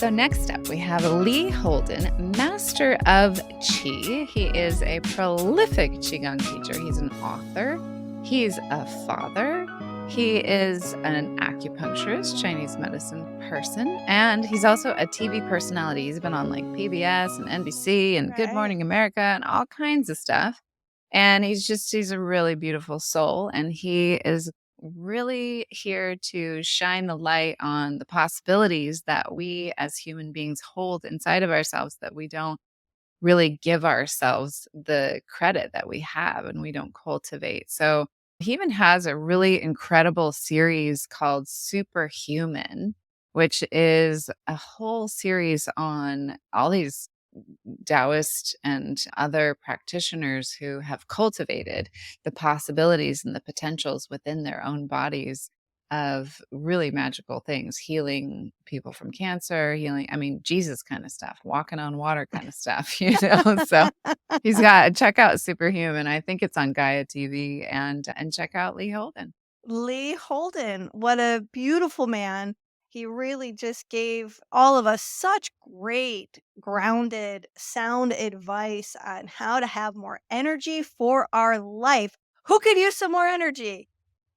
So next up, we have Lee Holden, Master of Qi. He is a prolific Qi Gong teacher. He's an author. He's a father. He is an acupuncturist, Chinese medicine person, and he's also a TV personality. He's been on like PBS and NBC and Good Morning America and all kinds of stuff. And he's a really beautiful soul. And he is really here to shine the light on the possibilities that we as human beings hold inside of ourselves that we don't really give ourselves the credit that we have and we don't cultivate. So he even has a really incredible series called Superhuman, which is a whole series on all these Taoist and other practitioners who have cultivated the possibilities and the potentials within their own bodies of really magical things, healing people from cancer, Jesus kind of stuff, walking on water kind of stuff, So he's got, check out Superhuman. I think it's on Gaia TV, and check out Lee Holden. Lee Holden, what a beautiful man. He really just gave all of us such great, grounded, sound advice on how to have more energy for our life. Who could use some more energy?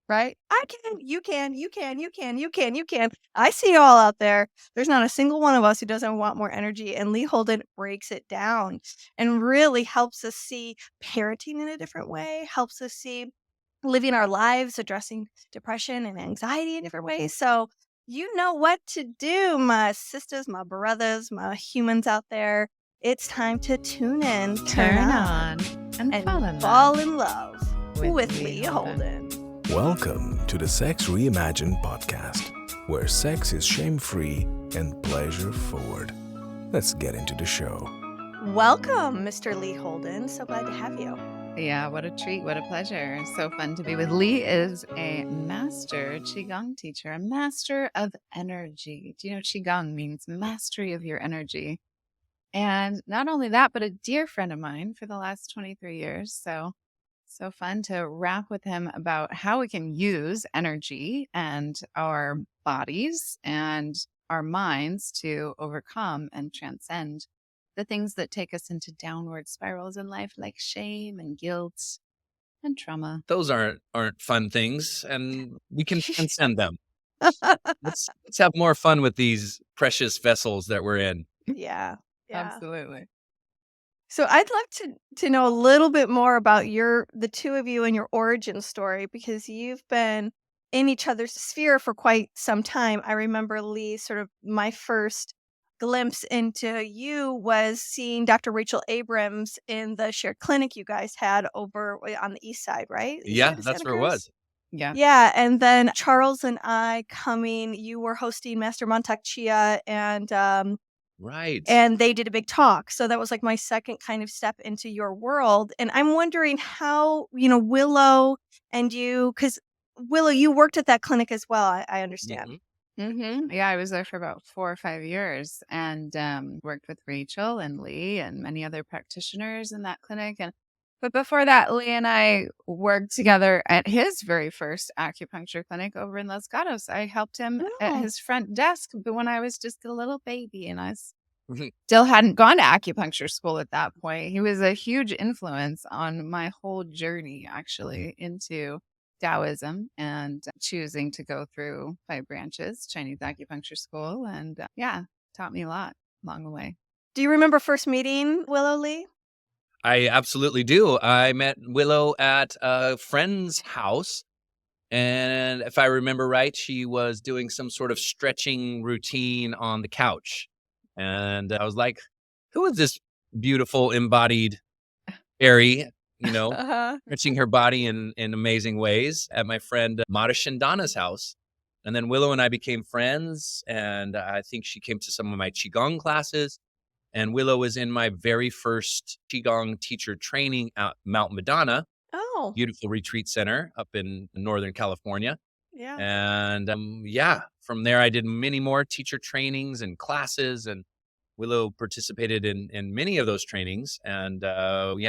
Right? I can, you can, you can, you can, you can, you can. I see you all out there. There's not a single one of us who doesn't want more energy. And Lee Holden breaks it down and really helps us see parenting in a different way, helps us see living our lives, addressing depression and anxiety in different ways. So you know what to do, my sisters, my brothers, my humans out there. It's time to tune in, Turn on, and fall in love with Lee Lee Holden. Welcome to the Sex Reimagined Podcast, where sex is shame-free and pleasure-forward. Let's get into the show. Welcome, Mr. Lee Holden. So glad to have you. Yeah, what a treat. What a pleasure. So fun to be with. Lee is a master Qi Gong teacher, a master of energy. Do you know Qi Gong means mastery of your energy? And not only that, but a dear friend of mine for the last 23 years. So fun to rap with him about how we can use energy and our bodies and our minds to overcome and transcend the things that take us into downward spirals in life, like shame and guilt and trauma. Those aren't fun things, and we can transcend them. Let's have more fun with these precious vessels that we're in. Yeah. Absolutely. So I'd love to know a little bit more about the two of you and your origin story, because you've been in each other's sphere for quite some time. I remember, Lee, sort of my first glimpse into you was seeing Dr. Rachel Abrams in the shared clinic you guys had over on the east side, right? Yeah, that's where it was. Yeah, and then Charles and I you were hosting Master Mantak Chia, and right. And they did a big talk. So that was like my second kind of step into your world. And I'm wondering how, Willow and you, because Willow, you worked at that clinic as well, I understand. Mhm. Mm-hmm. Yeah, I was there for about 4 or 5 years and worked with Rachel and Lee and many other practitioners in that clinic. But before that, Lee and I worked together at his very first acupuncture clinic over in Los Gatos. I helped him at his front desk, but when I was just a little baby and I still hadn't gone to acupuncture school at that point. He was a huge influence on my whole journey, actually, into Taoism and choosing to go through 5 branches, Chinese acupuncture school, and taught me a lot along the way. Do you remember first meeting Willow, Lee? I absolutely do. I met Willow at a friend's house, and if I remember right, she was doing some sort of stretching routine on the couch. And I was like, who is this beautiful embodied fairy, stretching her body in amazing ways at my friend Mata Shindana's house. And then Willow and I became friends, and I think she came to some of my Qigong classes. And Willow was in my very first Qigong teacher training at Mount Madonna, beautiful retreat center up in Northern California. Yeah. And from there I did many more teacher trainings and classes, and Willow participated in many of those trainings. And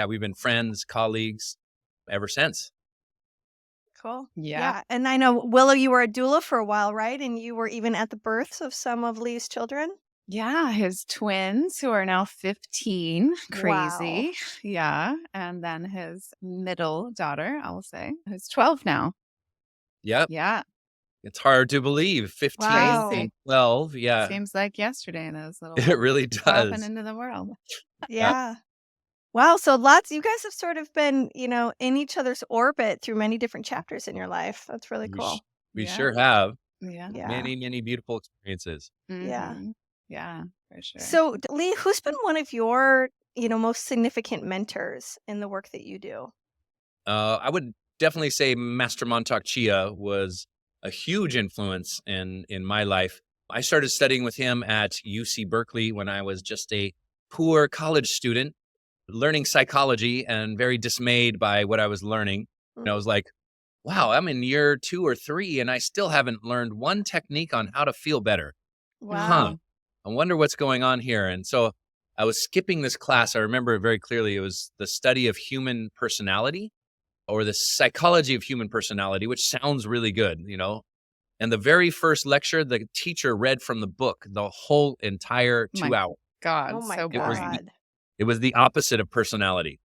we've been friends, colleagues ever since. Cool. Yeah. And I know, Willow, you were a doula for a while, right? And you were even at the births of some of Lee's children? Yeah, his twins who are now 15. Wow. Crazy. Yeah. And then his middle daughter, I will say, who's 12 now. Yep. Yeah. It's hard to believe. 15 Wow. and 12. Yeah. Seems like yesterday those little It really dropping does. into the world. Yeah. Wow. So you guys have sort of been, in each other's orbit through many different chapters in your life. That's really We, cool. sh- we Yeah. sure have Yeah. Yeah. many, many beautiful experiences. Yeah. Mhm. Yeah, for sure. So, Lee, who's been one of your, most significant mentors in the work that you do? I would definitely say Master Mantak Chia was a huge influence in my life. I started studying with him at UC Berkeley when I was just a poor college student, learning psychology and very dismayed by what I was learning. And I was like, wow, I'm in year 2 or 3 and I still haven't learned one technique on how to feel better. Wow. I wonder what's going on here. And so I was skipping this class. I remember it very clearly. It was the study of human personality, or the psychology of human personality, which sounds really good, And the very first lecture, the teacher read from the book the whole entire 2 My hours. God, Oh my so boring. It was the opposite of personality.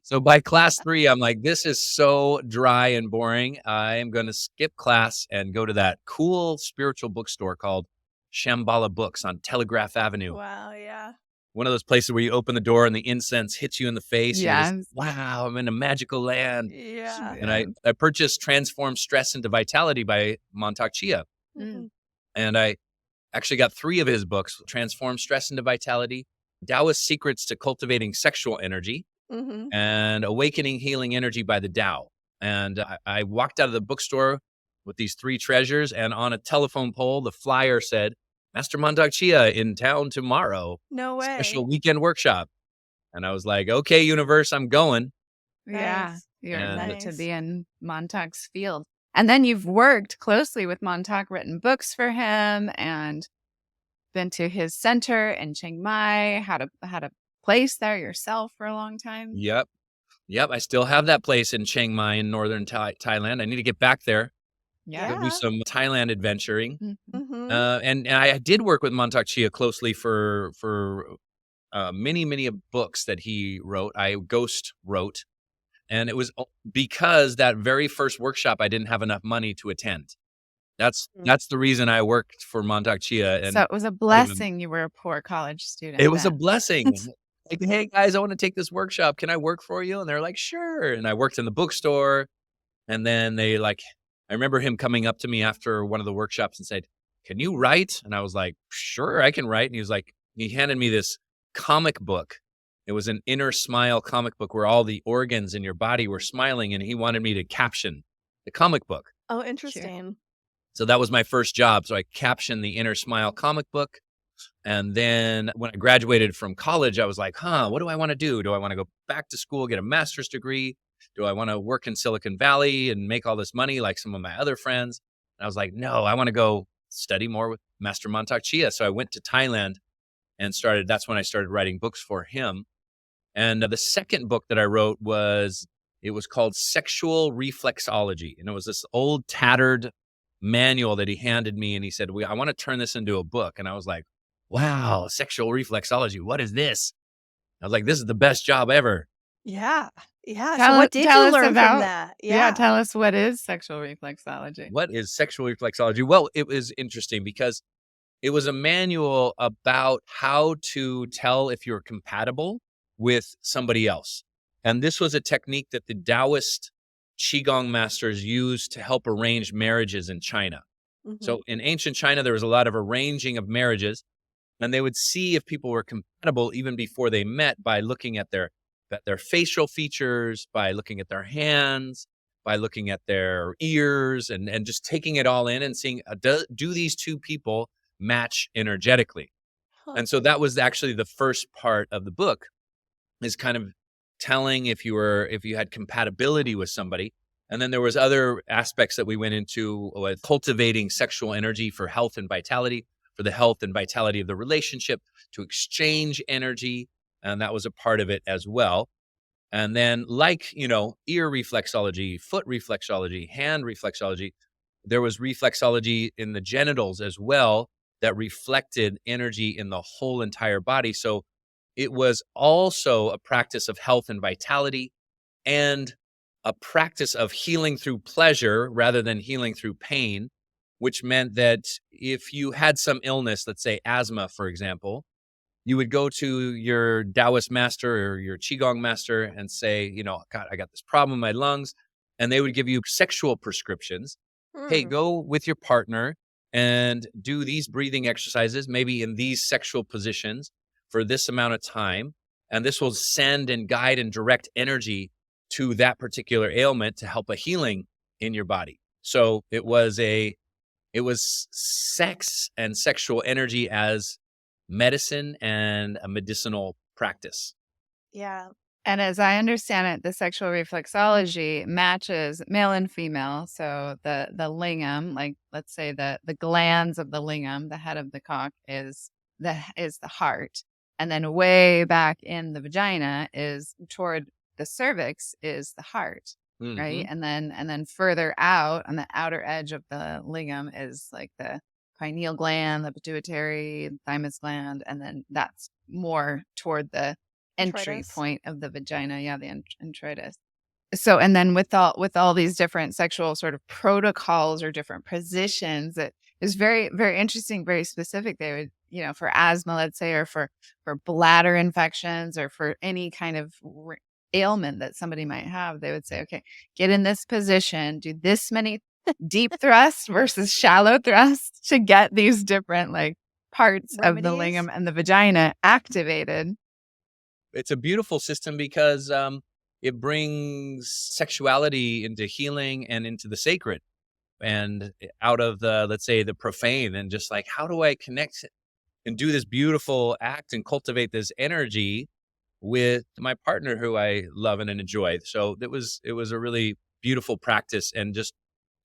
So by class 3, I'm like, this is so dry and boring. I am going to skip class and go to that cool spiritual bookstore called Shambhala Books on Telegraph Avenue. Wow. Yeah. One of those places where you open the door and the incense hits you in the face. Yes. And you're just, wow, I'm in a magical land. Yeah. And I purchased Transform Stress into Vitality by Mantak Chia. Mhm. And I actually got 3 of his books, Transform Stress into Vitality, Taoist Secrets to Cultivating Sexual Energy, Mhm. and Awakening Healing Energy by the Tao. And I walked out of the bookstore with these 3 treasures, and on a telephone pole, the flyer said, Master Mantak Chia in town tomorrow, No way. special weekend workshop. And I was like, okay, universe, I'm going. Yeah, Nice. you're And- meant to Nice. be in Montauk's field. And then you've worked closely with Mantak, written books for him, and been to his center in Chiang Mai, had a place there yourself for a long time. Yep. I still have that place in Chiang Mai in northern Thailand. I need to get back there. Yeah. Go do some Thailand adventuring. Mhm. Mhm. And I did work with Mantak Chia closely for many books that he wrote. I ghost wrote. And it was because that very first workshop, I didn't have enough money to attend. That's the reason I worked for Mantak Chia. And So it was a blessing you were a poor college student. it was a then. blessing. Like, hey, guys, I want to take this workshop. Can I work for you? And they're like, sure. And I worked in the bookstore. And then I remember him coming up to me after one of the workshops and said, can you write? And I was like, sure, I can write. And he handed me this comic book. It was an inner smile comic book where all the organs in your body were smiling. And he wanted me to caption the comic book. Oh, interesting. So that was my first job. So I captioned the Inner Smile comic book. And then when I graduated from college, I was like, what do I want to do? Do I want to go back to school, get a master's degree? Do I want to work in Silicon Valley and make all this money like some of my other friends? And I was like, no, I want to go study more with Master Mantak Chia. So I went to Thailand and that's when I started writing books for him. And the second book that I wrote was called Sexual Reflexology. And it was this old tattered manual that he handed me. And he said, I want to turn this into a book. And I was like, wow, sexual reflexology. What is this? I was like, this is the best job ever. Yeah. Yeah. Tell So us- what did tell you us learn about- from that? Yeah, tell us what is sexual reflexology. What is sexual reflexology? Well, it was interesting because it was a manual about how to tell if you're compatible with somebody else. And this was a technique that the Taoist Qi Gong masters used to help arrange marriages in China. Mhm. So in ancient China, there was a lot of arranging of marriages, and they would see if people were compatible even before they met by looking at their facial features, by looking at their hands, by looking at their ears, and just taking it all in and seeing, do these two people match energetically? Huh. And so that was actually the first part of the book, is kind of telling if you had compatibility with somebody. And then there was other aspects that we went into with cultivating sexual energy for health and vitality, for the health and vitality of the relationship, to exchange energy. And that was a part of it as well. And then ear reflexology, foot reflexology, hand reflexology, there was reflexology in the genitals as well, that reflected energy in the whole entire body. So it was also a practice of health and vitality, and a practice of healing through pleasure rather than healing through pain, which meant that if you had some illness, let's say asthma, for example, you would go to your Taoist master or your Qi Gong master and say, God, I got this problem in my lungs. And they would give you sexual prescriptions. Hey, Hmm. go with your partner and do these breathing exercises, maybe in these sexual positions for this amount of time. And this will send and guide and direct energy to that particular ailment to help a healing in your body. So it was sex and sexual energy as medicine and a medicinal practice. Yeah. And as I understand it, the sexual reflexology matches male and female. So the lingam, like let's say the glands of the lingam, the head of the cock is the heart, and then way back in the vagina is toward the cervix is the heart, right? Mm-hmm. And then further out on the outer edge of the lingam is like the pineal gland, the pituitary, thymus gland, and then that's more toward the entry Introitus. point of the vagina. Yeah, the introitus. So, and then with all these different sexual sort of protocols or different positions, it is very, very interesting, very specific. They would, for asthma, let's say, or for bladder infections or for any kind of ailment that somebody might have, they would say, okay, get in this position, do this many deep thrusts versus shallow thrusts to get these different like parts of the Remedies. lingam and the vagina activated. It's a beautiful system because it brings sexuality into healing and into the sacred and out of the, let's say, the profane, and just like, how do I connect and do this beautiful act and cultivate this energy with my partner who I love and enjoy? So it was a really beautiful practice and just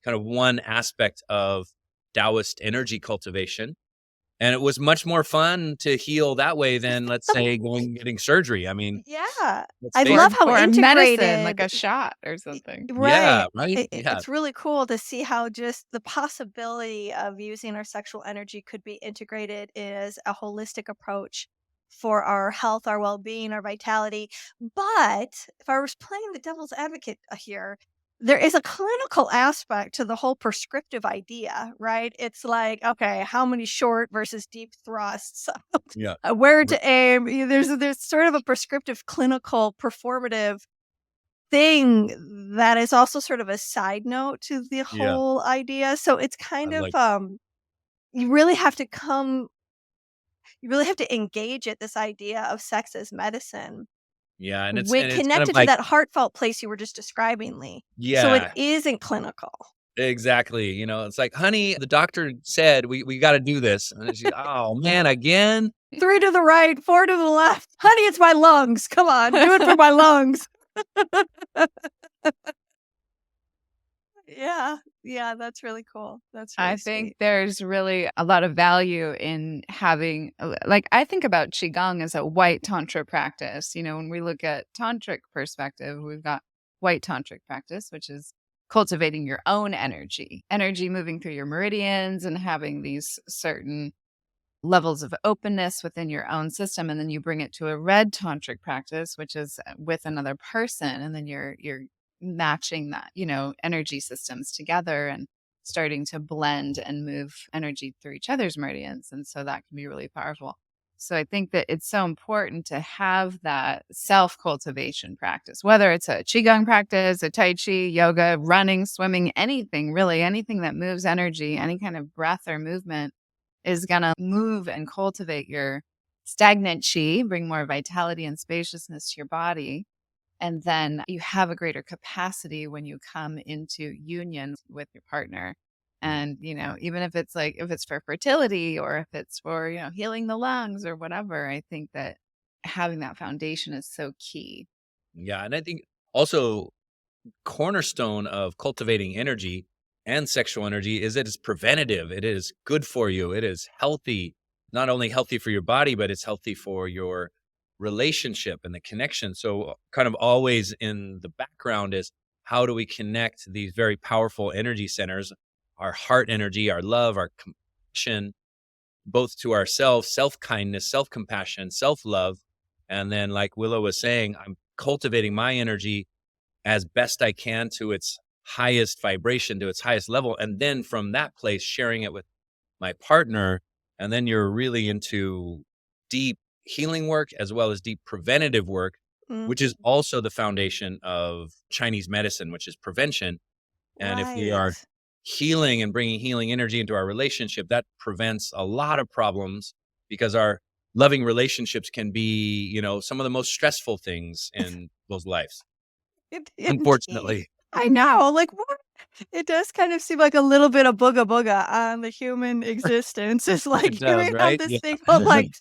kind of one aspect of Taoist energy cultivation. And it was much more fun to heal that way than, let's say, going and getting surgery. I mean, Yeah. let's I face love it. how or integrated. medicine, like a shot or something. Yeah, Right. right? Yeah. It's really cool to see how just the possibility of using our sexual energy could be integrated as a holistic approach for our health, our well-being, our vitality. But if I was playing the devil's advocate here, there is a clinical aspect to the whole prescriptive idea, right? It's like, okay, how many short versus deep thrusts? Yeah. Where to aim? There's sort of a prescriptive, clinical, performative thing that is also sort of a side note to the Yeah. whole idea. So it's I kind of like, you really have to engage at this idea of sex as medicine. yeah. And When it's kind of connected to like, that heartfelt place you were just describing, Lee. So it yeah, isn't clinical. exactly. It's like, honey, the doctor said we got to do this. And she's, oh man, again. 3 to the right, 4 to the left. Honey, it's my lungs. Come on, do it for my lungs. Yeah, that's really cool. That's really I think sweet. there's really a lot of value in having, like, I think about Qi Gong as a white tantra practice. When we look at tantric perspective, we've got white tantric practice, which is cultivating your own energy moving through your meridians and having these certain levels of openness within your own system. And then you bring it to a red tantric practice, which is with another person. And then you're matching that, energy systems together and starting to blend and move energy through each other's meridians. And so that can be really powerful. So I think that it's so important to have that self-cultivation practice, whether it's a Qigong practice, a Tai Chi, yoga, running, swimming, anything, really, anything that moves energy, any kind of breath or movement is going to move and cultivate your stagnant Qi, bring more vitality and spaciousness to your body. And then you have a greater capacity when you come into union with your partner. And, even if it's for fertility or if it's for, healing the lungs or whatever, I think that having that foundation is so key. Yeah. And I think also cornerstone of cultivating energy and sexual energy is that it's preventative. It is good for you. It is healthy, not only healthy for your body, but it's healthy for your relationship and the connection. So kind of always in the background is, how do we connect these very powerful energy centers, our heart energy, our love, our compassion, both to ourselves, self-kindness, self-compassion, self-love. And then, like Willow was saying, I'm cultivating my energy as best I can to its highest vibration, to its highest level. And then from that place, sharing it with my partner. And then you're really into deep healing work as well as deep preventative work, Mm, which is also the foundation of Chinese medicine, which is prevention. And if we are right. healing and bringing healing energy into our relationship, that prevents a lot of problems, because our loving relationships can be, some of the most stressful things in those lives, Indeed. unfortunately. I know. Like, what? It does kind of seem like a little bit of booga booga on the human existence. It's It like does, you have right? this Yeah. thing called like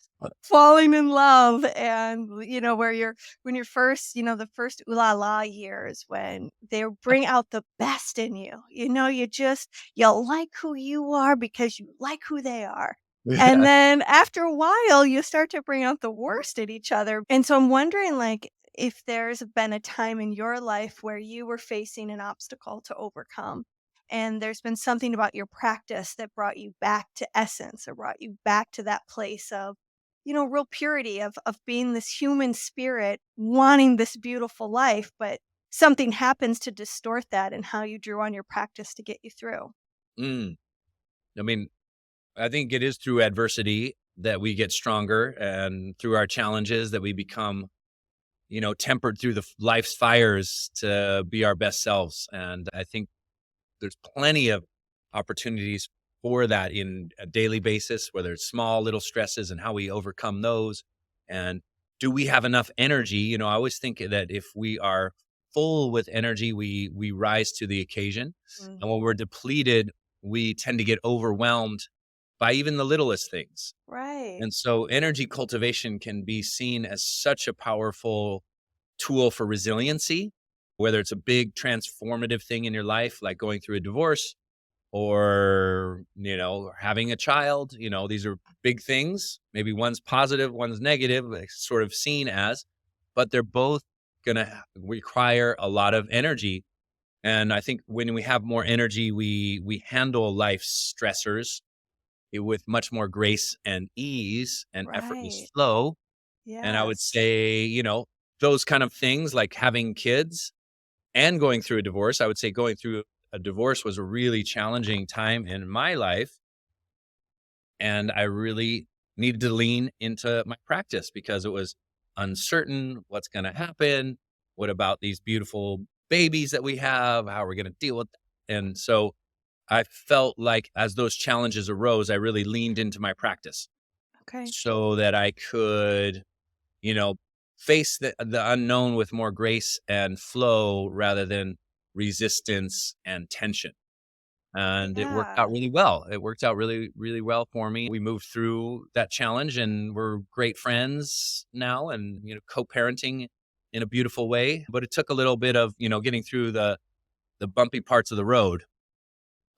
falling in love, and where when you're first, the first ooh la la years when they bring out the best in you. You like who you are because you like who they are. And Yeah. then after a while, you start to bring out the worst in each other. And so I'm wondering, like, if there's been a time in your life where you were facing an obstacle to overcome, and there's been something about your practice that brought you back to essence or brought you back to that place of, real purity of being this human spirit, wanting this beautiful life, but something happens to distort that and how you drew on your practice to get you through. Mm. I mean, I think it is through adversity that we get stronger, and through our challenges that we become, tempered through the life's fires to be our best selves. And I think there's plenty of opportunities for that in a daily basis, whether it's small little stresses and how we overcome those. And do we have enough energy? I always think that if we are full with energy, we rise to the occasion. Mm, And when we're depleted, we tend to get overwhelmed by even the littlest things. right. And so energy cultivation can be seen as such a powerful tool for resiliency, whether it's a big transformative thing in your life, like going through a divorce, or, having a child. These are big things. Maybe one's positive, one's negative, like, sort of seen as, but they're both going to require a lot of energy. And I think when we have more energy, we handle life's stressors with much more grace and ease and effortless Right. flow. And I would Yes. say, those kind of things like having kids and going through a divorce. I would say going through a divorce was a really challenging time in my life. And I really needed to lean into my practice because it was uncertain what's going to happen. What about these beautiful babies that we have? How are we going to deal with that? And so I felt like as those challenges arose, I really leaned into my practice Okay. so that I could, you know, face the unknown with more grace and flow rather than resistance and tension. And it worked Yeah. out really well. It worked out really, really well for me. We moved through that challenge and we're great friends now, and, co-parenting in a beautiful way. But it took a little bit of, getting through the bumpy parts of the road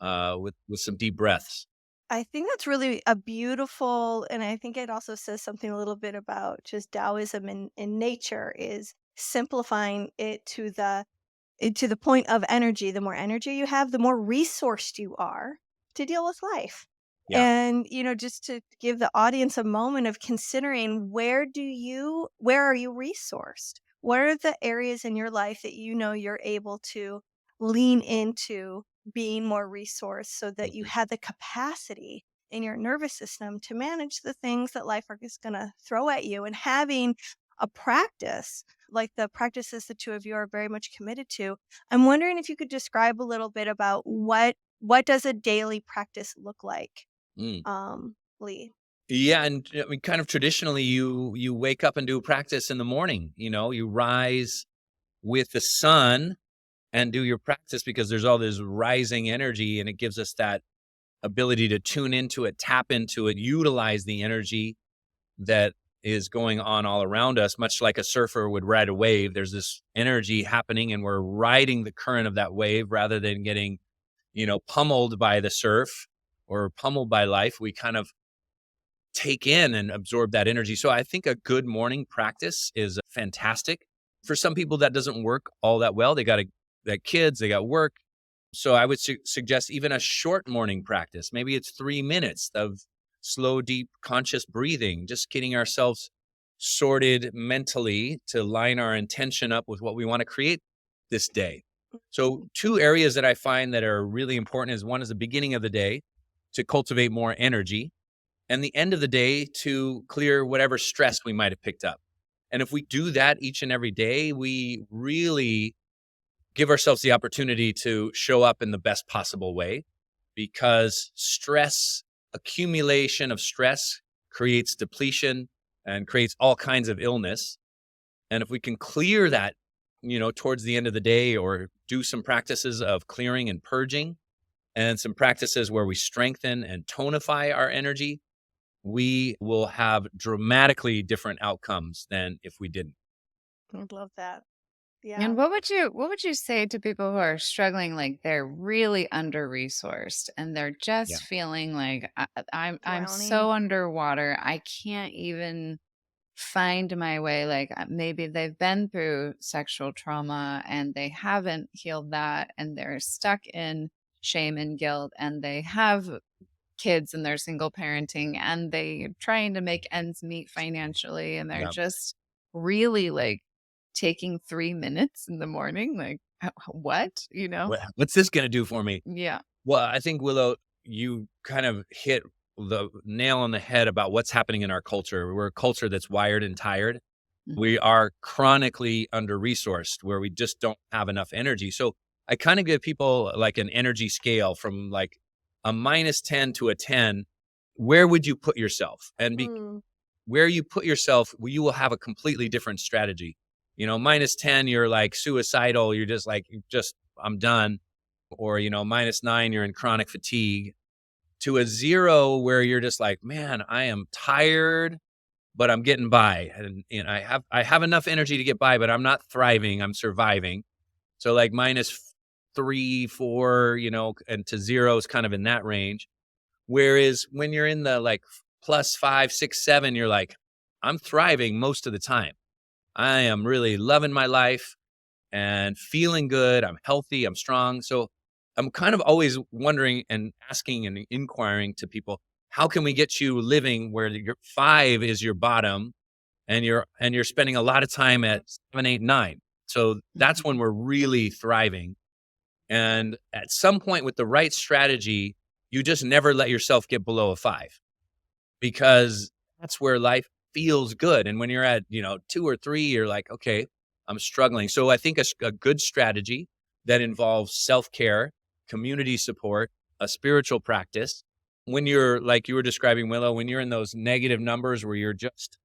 with some deep breaths. I think that's really a beautiful, and I think it also says something a little bit about just Taoism in nature is simplifying it to the point of energy. The more energy you have, the more resourced you are to deal with life. Yeah. And, just to give the audience a moment of considering where are you resourced? What are the areas in your life that you're able to lean into being more resourced so that you Mhm. have the capacity in your nervous system to manage the things that life are just going to throw at you, and having a practice like the practices the two of you are very much committed to. I'm wondering if you could describe a little bit about what does a daily practice look like, Mm. Lee? Yeah, and I mean, kind of traditionally, you wake up and do practice in the morning. You rise with the sun and do your practice because there's all this rising energy, and it gives us that ability to tune into it, tap into it, utilize the energy that is going on all around us, much like a surfer would ride a wave. There's this energy happening, and we're riding the current of that wave rather than getting, pummeled by the surf or pummeled by life. We kind of take in and absorb that energy. So I think a good morning practice is fantastic. For some people, that doesn't work all that well. They got kids, they got work. So I would suggest even a short morning practice. Maybe it's 3 minutes of slow, deep, conscious breathing, just getting ourselves sorted mentally to line our intention up with what we want to create this day. So two areas that I find that are really important is one is the beginning of the day to cultivate more energy, and the end of the day to clear whatever stress we might have picked up. And if we do that each and every day, we really give ourselves the opportunity to show up in the best possible way, because accumulation of stress creates depletion and creates all kinds of illness. And if we can clear that, towards the end of the day, or do some practices of clearing and purging and some practices where we strengthen and tonify our energy, we will have dramatically different outcomes than if we didn't. I love that. Yeah. And what would you say to people who are struggling, like they're really under resourced and they're Yeah. just feeling like I'm Drowning. so underwater, I can't even find my way. Like maybe they've been through sexual trauma and they haven't healed that, and they're stuck in shame and guilt, and they have kids and they're single parenting and they're trying to make ends meet financially, and they're Yeah. just really like taking 3 minutes in the morning, like what, What's this going to do for me? Yeah. Well, I think, Willow, you kind of hit the nail on the head about what's happening in our culture. We're a culture that's wired and tired. Mhm. We are chronically under-resourced, where we just don't have enough energy. So I kind of give people like an energy scale from like a -10 to a 10. Where would you put yourself? And where you put yourself, you will have a completely different strategy. -10, you're like suicidal. You're just like, I'm done. Or, -9, you're in chronic fatigue. To a 0 where you're just like, man, I am tired, but I'm getting by. And I have enough energy to get by, but I'm not thriving. I'm surviving. So like -3, 4, and to 0 is kind of in that range. Whereas when you're in the like +5, 6, 7, you're like, I'm thriving most of the time. I am really loving my life and feeling good. I'm healthy. I'm strong. So I'm kind of always wondering and asking and inquiring to people, how can we get you living where your 5 is your bottom, and you're spending a lot of time at 7, 8, 9. So that's when we're really thriving. And at some point with the right strategy, you just never let yourself get below a 5, because that's where life feels good. And when you're at, 2 or 3, you're like, okay, I'm struggling. So I think a good strategy that involves self-care, community support, a spiritual practice. When you're like you were describing, Willow, when you're in those negative numbers where you're just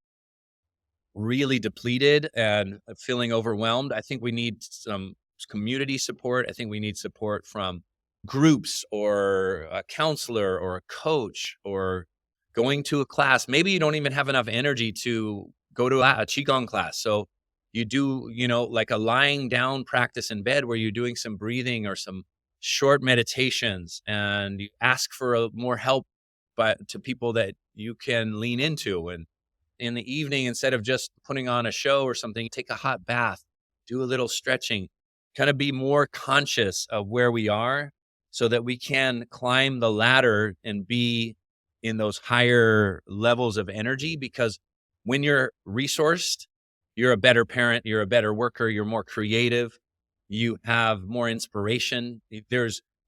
really depleted and feeling overwhelmed, I think we need some community support. I think we need support from groups or a counselor or a coach, or going to a class. Maybe you don't even have enough energy to go to a Qi Gong class. So you do, like a lying down practice in bed where you're doing some breathing or some short meditations, and you ask for more help to people that you can lean into. And in the evening, instead of just putting on a show or something, take a hot bath, do a little stretching, kind of be more conscious of where we are so that we can climb the ladder and be in those higher levels of energy. Because when you're resourced, you're a better parent, you're a better worker, you're more creative, you have more inspiration.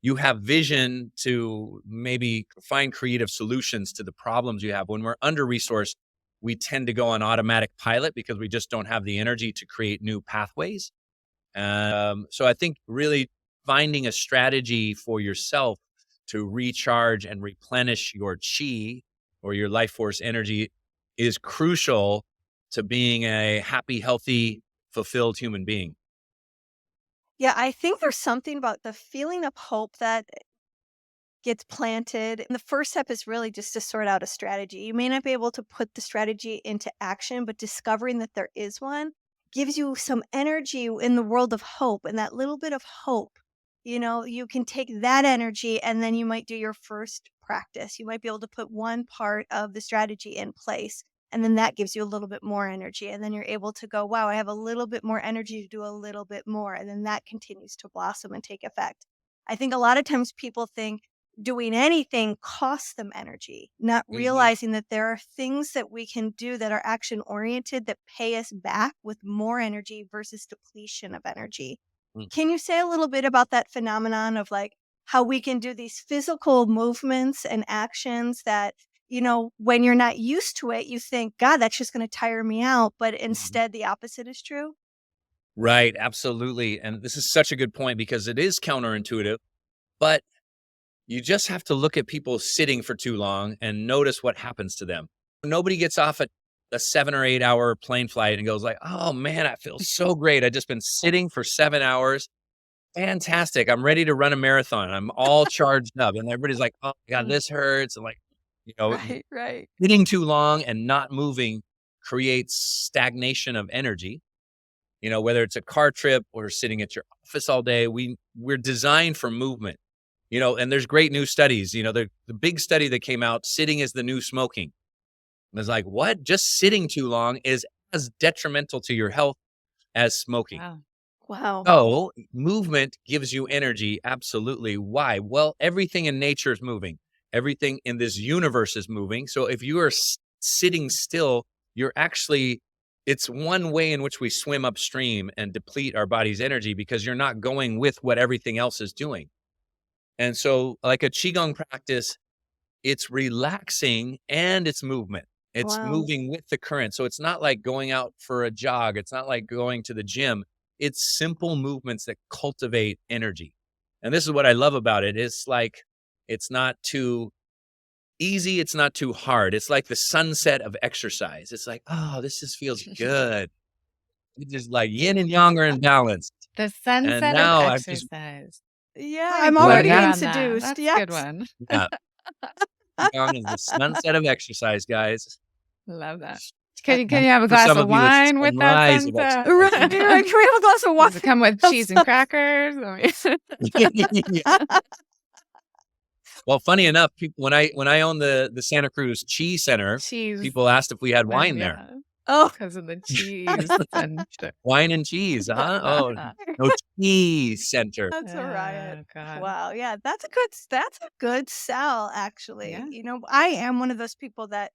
You have vision to maybe find creative solutions to the problems you have. When we're under resourced, we tend to go on automatic pilot because we just don't have the energy to create new pathways. So I think really finding a strategy for yourself to recharge and replenish your chi, or your life force energy, is crucial to being a happy, healthy, fulfilled human being. Yeah, I think there's something about the feeling of hope that gets planted. And the first step is really just to sort out a strategy. You may not be able to put the strategy into action, but discovering that there is one gives you some energy in the world of hope, and that little bit of hope. You can take that energy and then you might do your first practice. You might be able to put one part of the strategy in place, and then that gives you a little bit more energy. And then you're able to go, wow, I have a little bit more energy to do a little bit more. And then that continues to blossom and take effect. I think a lot of times people think doing anything costs them energy, not realizing that there are things that we can do that are action oriented that pay us back with more energy versus depletion of energy. Mm. Can you say a little bit about that phenomenon of like how we can do these physical movements and actions that, when you're not used to it, you think, God, that's just going to tire me out. But instead, the opposite is true? Right, absolutely. And this is such a good point because it is counterintuitive, but you just have to look at people sitting for too long and notice what happens to them. Nobody gets off a 7 or 8 hour plane flight and goes like, oh man, I feel so great. I've just been sitting for 7 hours. Fantastic. I'm ready to run a marathon. I'm all charged up. And everybody's like, oh my God, this hurts. And like, Right. sitting too long and not moving creates stagnation of energy. Whether it's a car trip or sitting at your office all day, we're designed for movement. And there's great new studies. The big study that came out, sitting is the new smoking. And it's like, what? Just sitting too long is as detrimental to your health as smoking. Wow. So movement gives you energy. Absolutely. Why? Well, everything in nature is moving. Everything in this universe is moving. So if you are sitting still, it's one way in which we swim upstream and deplete our body's energy because you're not going with what everything else is doing. And so like a Qi Gong practice, it's relaxing and it's movement. It's moving with the current. So it's not like going out for a jog. It's not like going to the gym. It's simple movements that cultivate energy. And this is what I love about it. It's like, it's not too easy. It's not too hard. It's like the sunset of exercise. It's like, oh, this just feels good. It's just like yin and yang are in balance. The sunset now of I've just- exercise. Yeah, I'm I'm glad already you got on that. introduced. That's a Yes. good one. Yeah. Qi Gong is the sunset of exercise, guys. Love that. Can you have a For glass some of of you, it's wine with that sunrise of sunset? Right. Can we have a glass of Does wine? it come with cheese and crackers? Well, funny enough, people, when I owned the Santa Cruz Chi Center, Cheese. people asked if we had wine there. Oh, Because of the cheese center. Wine and cheese, huh? Oh, no, Tea Center. that's a riot. Oh, God. Wow. Yeah, that's a good sell, actually. Yeah. I am one of those people that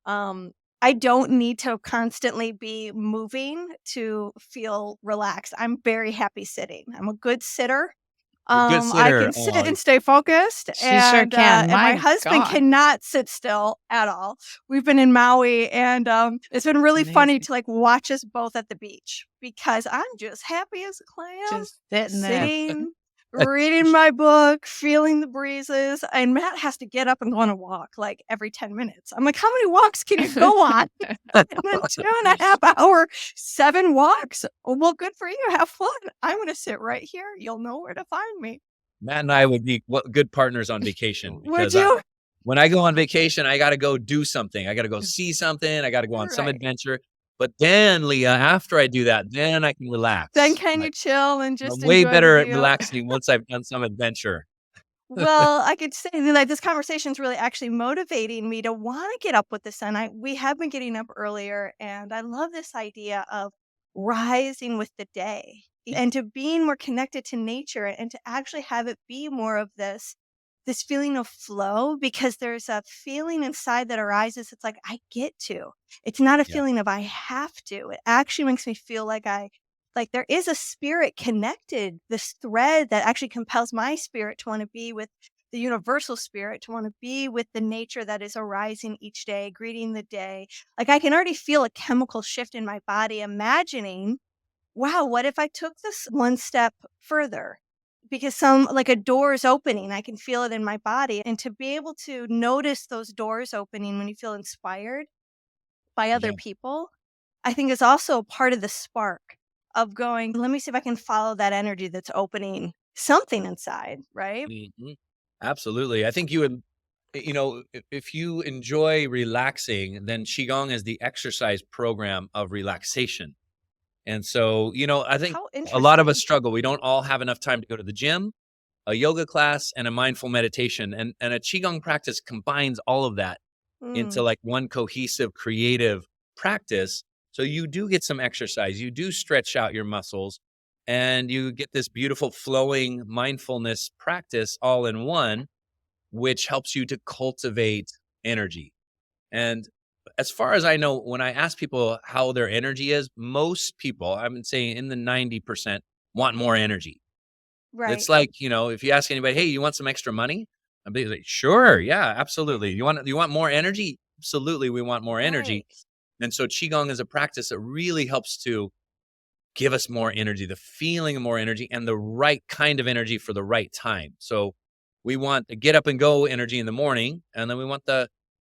I don't need to constantly be moving to feel relaxed. I'm very happy sitting. I'm a good sitter. Good I sitter. can sit Oh, and stay focused. She sure and, can. and my My husband God. cannot sit still at all. We've been in Maui, and it's been really funny Amazing. to like watch us both at the beach because I'm just happy as a clam, Just sitting there. sitting, reading my book, feeling the breezes. And Matt has to get up and go on a walk like every 10 minutes. I'm like, how many walks can you go on? And then 2.5 hour, 7 walks. Well, good for you. Have fun. I'm going to sit right here. You'll know where to find me. Matt and I would be good partners on vacation. Would because you? when I go on vacation, I got to go do something. I got to go see something. I got to go on some Right. adventure. But then, Leah, after I do that, then I can relax. Then can Like, you chill and just I'm way enjoy better the at view? relaxing once I've done some adventure. Well, I could say that like this conversation is really actually motivating me to want to get up with the sun. We have been getting up earlier, and I love this idea of rising with the day and to being more connected to nature and to actually have it be more of this feeling of flow, because there's a feeling inside that arises. It's like I get to. It's not a Yeah. feeling of I have to. It actually makes me feel like there is a spirit connected, this thread that actually compels my spirit to want to be with the universal spirit, to want to be with the nature that is arising each day, greeting the day. Like I can already feel a chemical shift in my body, imagining, wow, what if I took this one step further? Because like a door is opening, I can feel it in my body. And to be able to notice those doors opening when you feel inspired by other Yeah. people, I think is also part of the spark of going, let me see if I can follow that energy that's opening something inside, right? Mhm. Absolutely. I think you would, if you enjoy relaxing, then Qigong is the exercise program of relaxation. And so, I think How a lot of us interesting. struggle. We don't all have enough time to go to the gym, a yoga class, and a mindful meditation. And a Qigong practice combines all of that into like one cohesive, creative practice. So you do get some exercise, you do stretch out your muscles, and you get this beautiful flowing mindfulness practice all in one. which helps you to cultivate energy. And as far as I know, when I ask people how their energy is, most people, I'm saying in the 90%, want more energy. Right. It's like, if you ask anybody, hey, you want some extra money? I'd be like, sure, yeah, absolutely. You want more energy? Absolutely, we want more energy. Right. And so Qigong is a practice that really helps to give us more energy, the feeling of more energy, and the right kind of energy for the right time. So we want the get up and go energy in the morning, and then we want the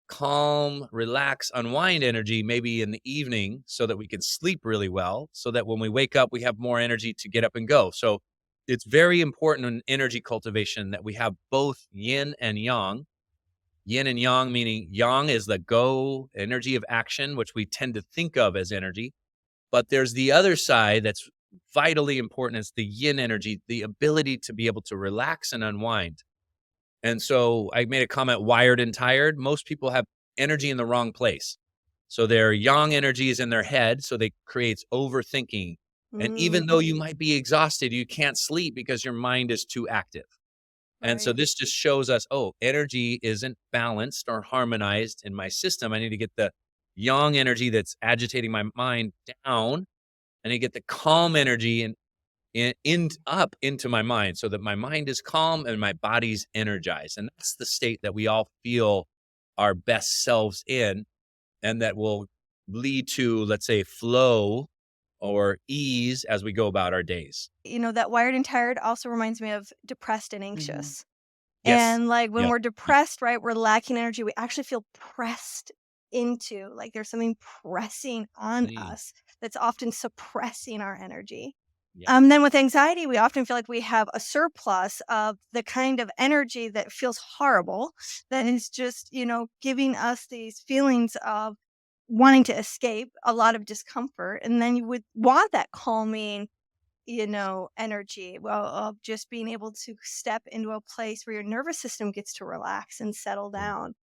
calm, relax, unwind energy maybe in the evening so that we can sleep really well, so that when we wake up, we have more energy to get up and go. So it's very important in energy cultivation that we have both yin and yang. Yin and yang, meaning yang is the go energy of action, which we tend to think of as energy. But there's the other side that's vitally important. It's the yin energy, the ability to be able to relax and unwind. And so I made a comment, wired and tired. Most people have energy in the wrong place. So their yang energy is in their head. So they creates overthinking. And even though you might be exhausted, you can't sleep because your mind is too active. And so Right. this just shows us, energy isn't balanced or harmonized in my system. I need to get the yang energy that's agitating my mind down. I need to get the calm energy up into my mind so that my mind is calm and my body's energized. And that's the state that we all feel our best selves in, and that will lead to, let's say, flow or ease as we go about our days. That wired and tired also reminds me of depressed and Mhm. anxious. Yes. And like when Yep. we're depressed, right, we're lacking energy. We actually feel pressed into, like there's something pressing on Mm, us that's often suppressing our energy. yeah. Then with anxiety, we often feel like we have a surplus of the kind of energy that feels horrible, that is just, giving us these feelings of wanting to escape a lot of discomfort. And then you would want that calming, energy, well, of just being able to step into a place where your nervous system gets to relax and settle Mm, down.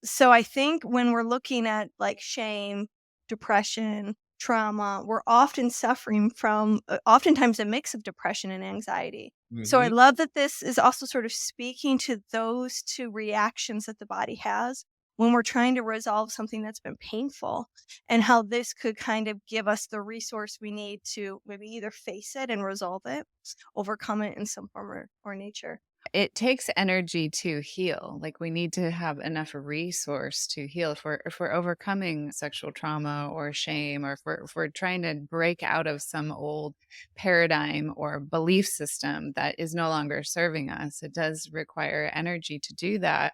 So I think when we're looking at like shame, depression, trauma, we're often suffering from oftentimes a mix of depression and anxiety. So I mhm. love that this is also sort of speaking to those two reactions that the body has when we're trying to resolve something that's been painful, and how this could kind of give us the resource we need to maybe either face it and resolve it, overcome it in some form or nature. It takes energy to heal. Like we need to have enough resource to heal. If we're overcoming sexual trauma or shame, or if we're trying to break out of some old paradigm or belief system that is no longer serving us, it does require energy to do that.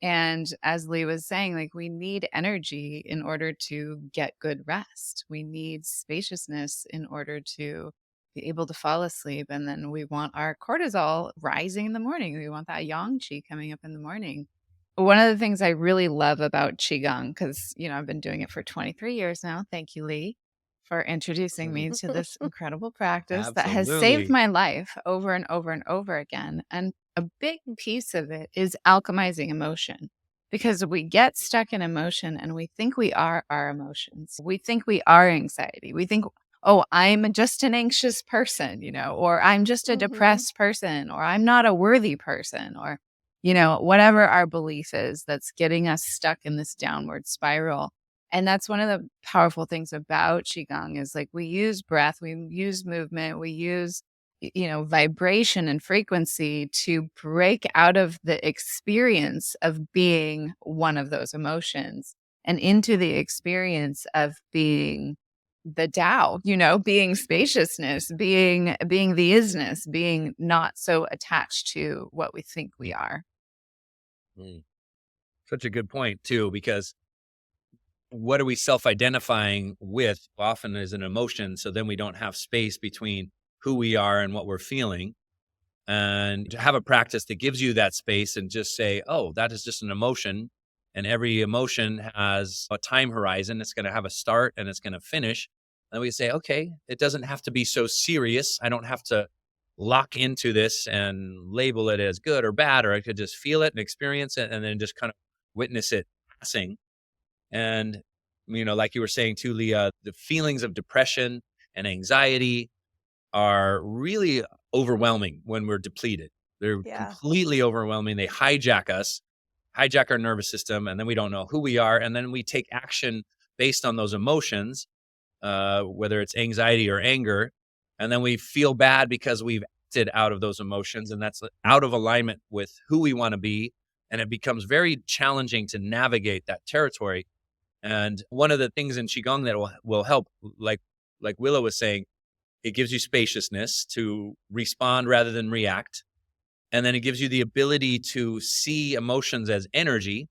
And as Lee was saying, like we need energy in order to get good rest. We need spaciousness in order to be able to fall asleep. And then we want our cortisol rising in the morning. We want that yang qi coming up in the morning. One of the things I really love about Qigong, because, I've been doing it for 23 years now. Thank you, Lee, for introducing me to this incredible practice that has saved Absolutely. my life over and over and over again. And a big piece of it is alchemizing emotion, because we get stuck in emotion and we think we are our emotions. We think we are anxiety. We think, oh, I'm just an anxious person, or I'm just a Mhm. depressed person, or I'm not a worthy person, or, whatever our belief is that's getting us stuck in this downward spiral. And that's one of the powerful things about Qigong is like we use breath, we use movement, we use vibration and frequency to break out of the experience of being one of those emotions and into the experience of being the Tao, being spaciousness, being the isness, being not so attached to what we think we are. Mm. Such a good point, too, because what are we self-identifying with often is an emotion. So then we don't have space between who we are and what we're feeling. And to have a practice that gives you that space and just say, oh, that is just an emotion. And every emotion has a time horizon. It's going to have a start and it's going to finish. And we say, okay, it doesn't have to be so serious. I don't have to lock into this and label it as good or bad, or I could just feel it and experience it and then just kind of witness it passing. And, like you were saying too, Leah, the feelings of depression and anxiety are really overwhelming when we're depleted. They're Yeah. completely overwhelming. They hijack us, hijack our nervous system, and then we don't know who we are. And then we take action based on those emotions, whether it's anxiety or anger. And then we feel bad because we've acted out of those emotions, and that's out of alignment with who we want to be. And it becomes very challenging to navigate that territory. And one of the things in Qigong that will help, like Willow was saying, it gives you spaciousness to respond rather than react. And then it gives you the ability to see emotions as energy.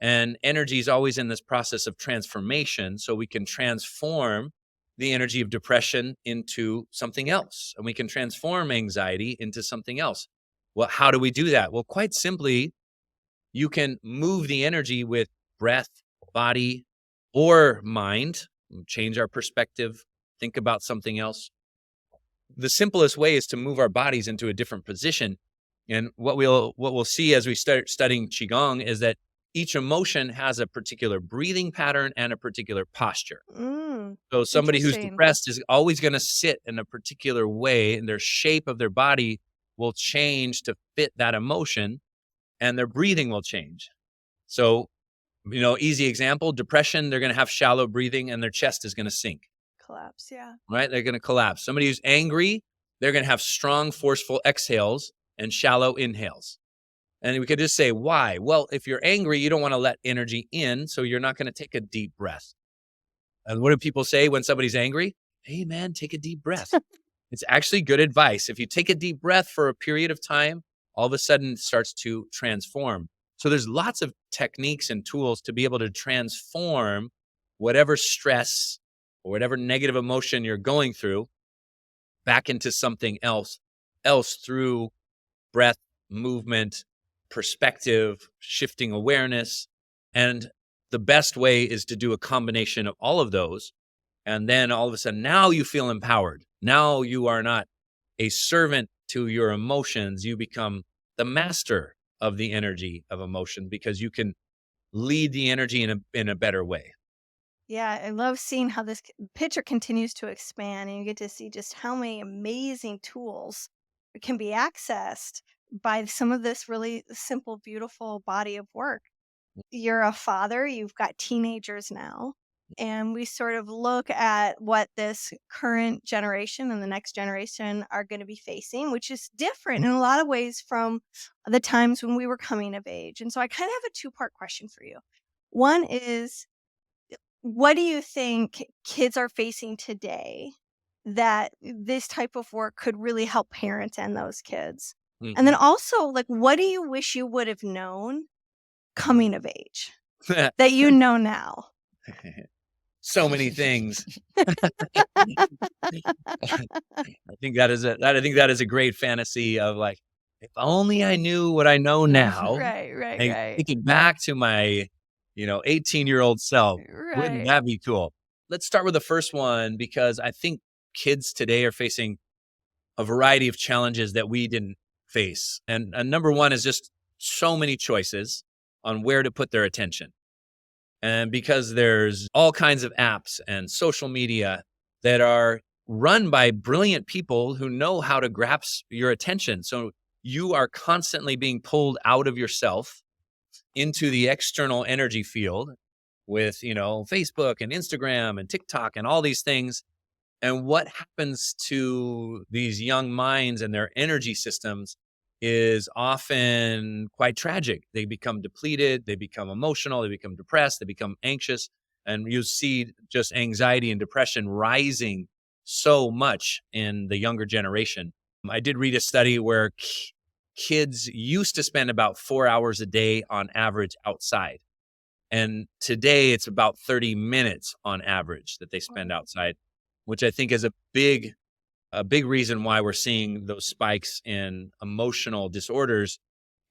And energy is always in this process of transformation. So we can transform the energy of depression into something else. And we can transform anxiety into something else. Well, how do we do that? Well, quite simply, you can move the energy with breath, body, or mind, change our perspective, think about something else. The simplest way is to move our bodies into a different position. And what we'll see as we start studying Qigong is that each emotion has a particular breathing pattern and a particular posture. So somebody who's Interesting. depressed is always going to sit in a particular way, and their shape of their body will change to fit that emotion, and their breathing will change. So, easy example, depression, they're going to have shallow breathing and their chest is going to sink. Collapse, yeah. Right? They're going to collapse. Somebody who's angry, they're going to have strong, forceful exhales and shallow inhales. And we could just say, why? Well, if you're angry, you don't want to let energy in, so you're not going to take a deep breath. And what do people say when somebody's angry? Hey, man, take a deep breath. It's actually good advice. If you take a deep breath for a period of time, all of a sudden it starts to transform. So there's lots of techniques and tools to be able to transform whatever stress or whatever negative emotion you're going through back into something else through breath, movement, perspective, shifting awareness. And the best way is to do a combination of all of those. And then all of a sudden, now you feel empowered. Now you are not a servant to your emotions. You become the master of the energy of emotion because you can lead the energy in a better way. Yeah, I love seeing how this picture continues to expand, and you get to see just how many amazing tools can be accessed by some of this really simple, beautiful body of work. You're a father, you've got teenagers now, and we sort of look at what this current generation and the next generation are going to be facing, which is different in a lot of ways from the times when we were coming of age. And so I kind of have a two-part question for you. One is, what do you think kids are facing today that this type of work could really help parents and those kids? And then also, like, what do you wish you would have known coming of age that you know now? So many things. I think that is a great fantasy of like, if only I knew what I know now. Right. Thinking back to my 18-year-old self, wouldn't Right. that be cool? Let's start with the first one because I think kids today are facing a variety of challenges that we didn't face. And number one is just so many choices on where to put their attention. And because there's all kinds of apps and social media that are run by brilliant people who know how to grasp your attention. So you are constantly being pulled out of yourself into the external energy field with, Facebook and Instagram and TikTok and all these things. And what happens to these young minds and their energy systems is often quite tragic. They become depleted, they become emotional, they become depressed, they become anxious, and you see just anxiety and depression rising so much in the younger generation. I did read a study where kids used to spend about 4 hours a day on average outside. And today it's about 30 minutes on average that they spend outside, which I think is a big reason why we're seeing those spikes in emotional disorders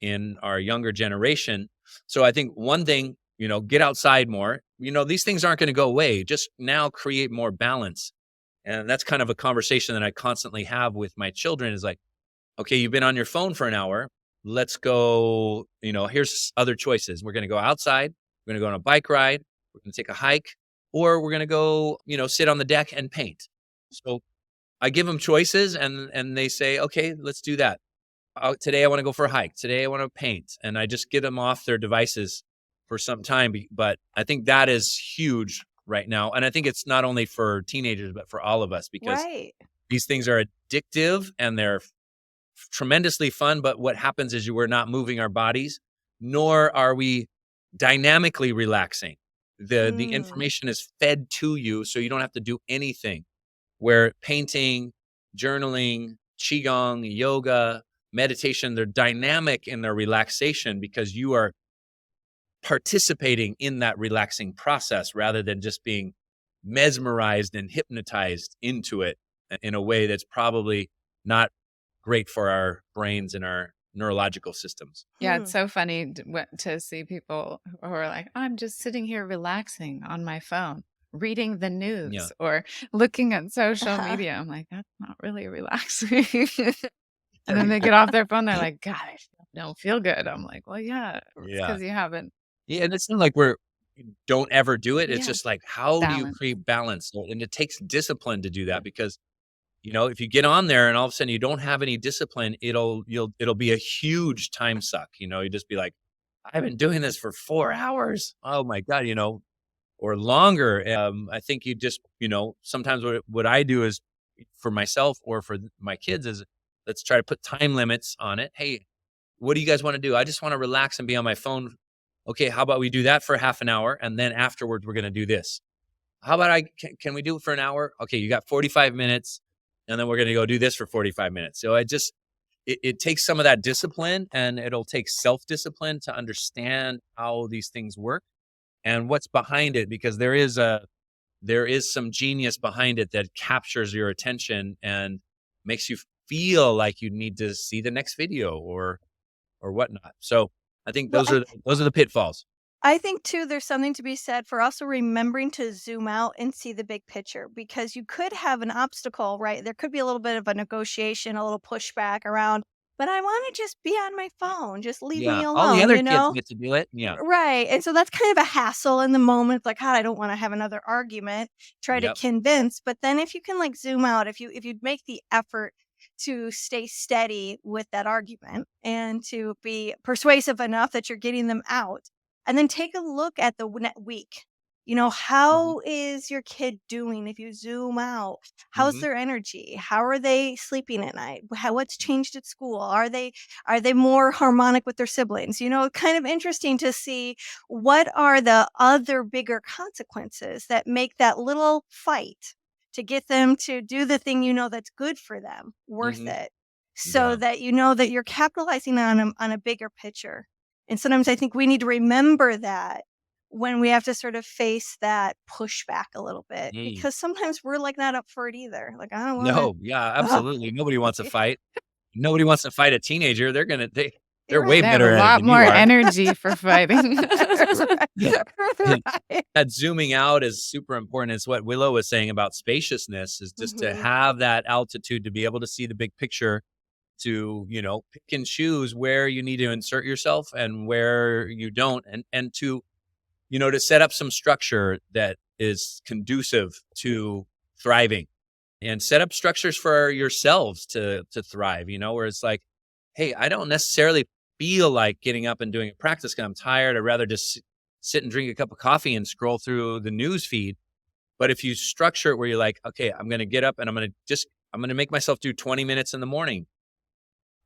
in our younger generation. So I think one thing, get outside more. These things aren't going to go away. Just now create more balance. And that's kind of a conversation that I constantly have with my children is like, okay, you've been on your phone for an hour. Let's go, here's other choices. We're going to go outside. We're going to go on a bike ride. We're going to take a hike, or we're going to go, sit on the deck and paint. So I give them choices and they say, okay, let's do that. today I want to go for a hike. Today I want to paint. And I just get them off their devices for some time. But I think that is huge right now. And I think it's not only for teenagers, but for all of us, because Right. these things are addictive and they're tremendously fun. But what happens is we're not moving our bodies, nor are we dynamically relaxing. The Mm. information is fed to you, so you don't have to do anything. Where painting, journaling, Qi Gong, yoga, meditation, they're dynamic in their relaxation because you are participating in that relaxing process rather than just being mesmerized and hypnotized into it in a way that's probably not great for our brains and our neurological systems. Yeah, it's so funny to see people who are like, I'm just sitting here relaxing on my phone, reading the news or looking at social media. I'm like, that's not really relaxing. And then they get off their phone. They're like, God, I don't feel good. I'm like, well, yeah, it's because you haven't. Yeah, and it's not like don't ever do it. It's just like, how do you create balance? And it takes discipline to do that because, if you get on there and all of a sudden you don't have any discipline, it'll be a huge time suck. You just be like, I've been doing this for 4 hours. Oh my God, or longer. I think you just, sometimes what I do is for myself or for my kids is let's try to put time limits on it. Hey, what do you guys want to do? I just want to relax and be on my phone. Okay, how about we do that for half an hour and then afterwards we're going to do this. How about can we do it for an hour? Okay, you got 45 minutes and then we're going to go do this for 45 minutes. So it takes some of that discipline and it'll take self-discipline to understand how these things work and what's behind it, because there is some genius behind it that captures your attention and makes you feel like you need to see the next video or whatnot. So I think those are the pitfalls. I think too, there's something to be said for also remembering to zoom out and see the big picture, because you could have an obstacle, right? There could be a little bit of a negotiation, a little pushback around, but I want to just be on my phone. Just leave me alone. All the other kids get to do it. Yeah. Right. And so that's kind of a hassle in the moment. It's like, God, I don't want to have another argument, try to convince. But then if you can like zoom out, if you make the effort to stay steady with that argument and to be persuasive enough that you're getting them out, and then take a look at the week. How is your kid doing if you zoom out? How's their energy? How are they sleeping at night? What's changed at school? Are they more harmonic with their siblings? Kind of interesting to see what are the other bigger consequences that make that little fight to get them to do the thing that's good for them worth it, so that that you're capitalizing on a bigger picture. And sometimes I think we need to remember that when we have to sort of face that pushback a little bit, because sometimes we're like not up for it either. Like, I don't want to. No, yeah, absolutely. Nobody wants to fight. Nobody wants to fight a teenager. They're way better at it. A lot more energy for fighting. That zooming out is super important. It's what Willow was saying about spaciousness, is just to have that altitude to be able to see the big picture, to, pick and choose where you need to insert yourself and where you don't. And to, to set up some structure that is conducive to thriving, and set up structures for yourselves to thrive, where it's like, hey, I don't necessarily feel like getting up and doing a practice because I'm tired. I'd rather just sit and drink a cup of coffee and scroll through the news feed. But if you structure it where you're like, okay, I'm going to get up and I'm going to make myself do 20 minutes in the morning.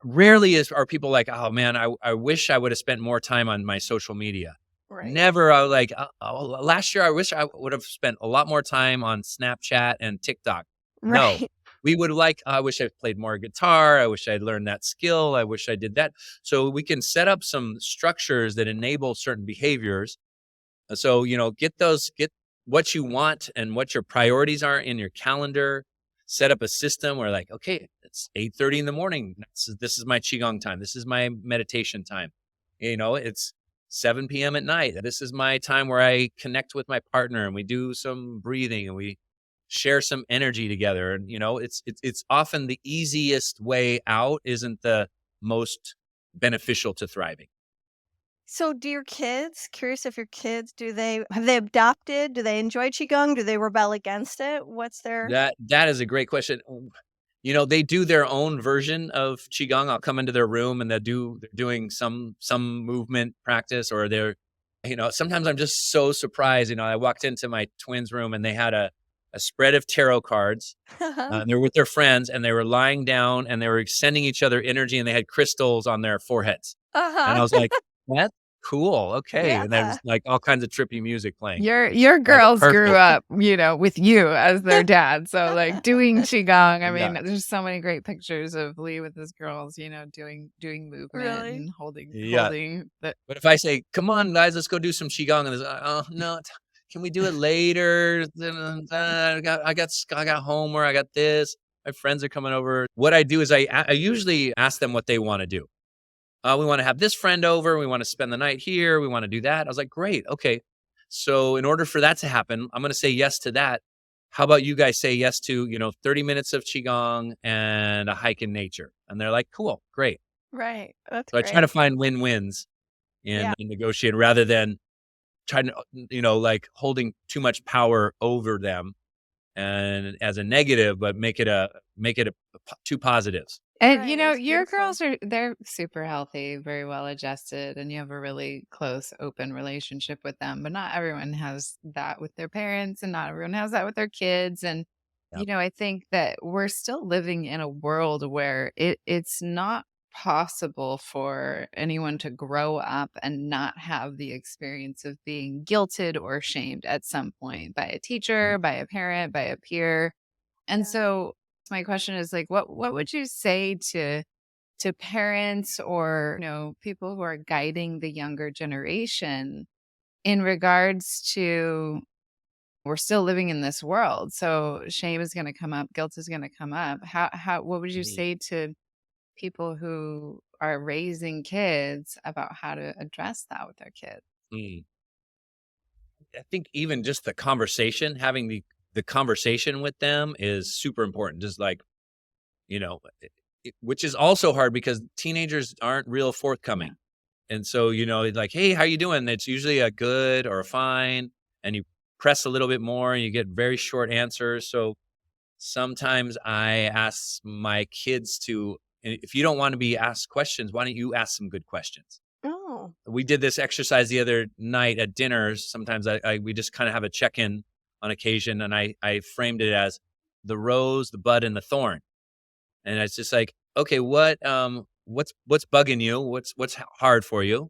Rarely are people like, oh man, I wish I would have spent more time on my social media. Right. Never. I was like, last year, I wish I would have spent a lot more time on Snapchat and TikTok. Right. No, we would I wish I played more guitar. I wish I'd learned that skill. I wish I did that. So we can set up some structures that enable certain behaviors. So, get what you want and what your priorities are in your calendar. Set up a system where like, okay, it's 8:30 in the morning. This is my Qigong time. This is my meditation time. It's 7 p.m. at night. This is my time where I connect with my partner and we do some breathing and we share some energy together. And, it's often the easiest way out isn't the most beneficial to thriving. So do your kids, curious if your kids, have they adopted? Do they enjoy Qigong? Do they rebel against it? What's their... That is a great question. they do their own version of Qigong. I'll come into their room and they're doing some movement practice, or sometimes I'm just so surprised. I walked into my twins' room and they had a spread of tarot cards. And they were with their friends and they were lying down and they were sending each other energy and they had crystals on their foreheads. And I was like, that's cool. Okay. And there's like all kinds of trippy music playing. Your girls grew perfect. up, with you as their dad. So like doing Qigong. I mean, there's so many great pictures of Lee with his girls, doing movement Really? and holding that. But if I say, come on, guys, let's go do some Qigong. And they're like, oh, no, can we do it later? I got homework. I got this. My friends are coming over. What I do is I usually ask them what they want to do. We want to have this friend over. We want to spend the night here. We want to do that. I was like, great. Okay. So in order for that to happen, I'm going to say yes to that. How about you guys say yes to, 30 minutes of Qigong and a hike in nature? And they're like, cool, great. Right. That's So great. I try to find win-wins in negotiating rather than trying to, like holding too much power over them and as a negative, but make it two positives. And Right, it's your beautiful. girls they're super healthy, very well adjusted, and you have a really close, open relationship with them. But not everyone has that with their parents, and not everyone has that with their kids. And Yep. I think that we're still living in a world where it's not possible for anyone to grow up and not have the experience of being guilted or shamed at some point by a teacher, by a parent, by a peer. And Yeah. so my question is like, what would you say to parents or, people who are guiding the younger generation in regards to we're still living in this world. So shame is going to come up, guilt is going to come up. What would you say to people who are raising kids about how to address that with their kids? Mm. I think even just the conversation, having the conversation with them is super important. Just like, which is also hard because teenagers aren't real forthcoming. And so, like, hey, how you doing? It's usually a good or a fine. And you press a little bit more and you get very short answers. So sometimes I ask my kids if you don't want to be asked questions, why don't you ask some good questions? Oh. We did this exercise the other night at dinner. Sometimes we just kind of have a check-in on occasion. And I framed it as the rose, the bud, and the thorn. And it's just like, okay, what's bugging you? What's hard for you?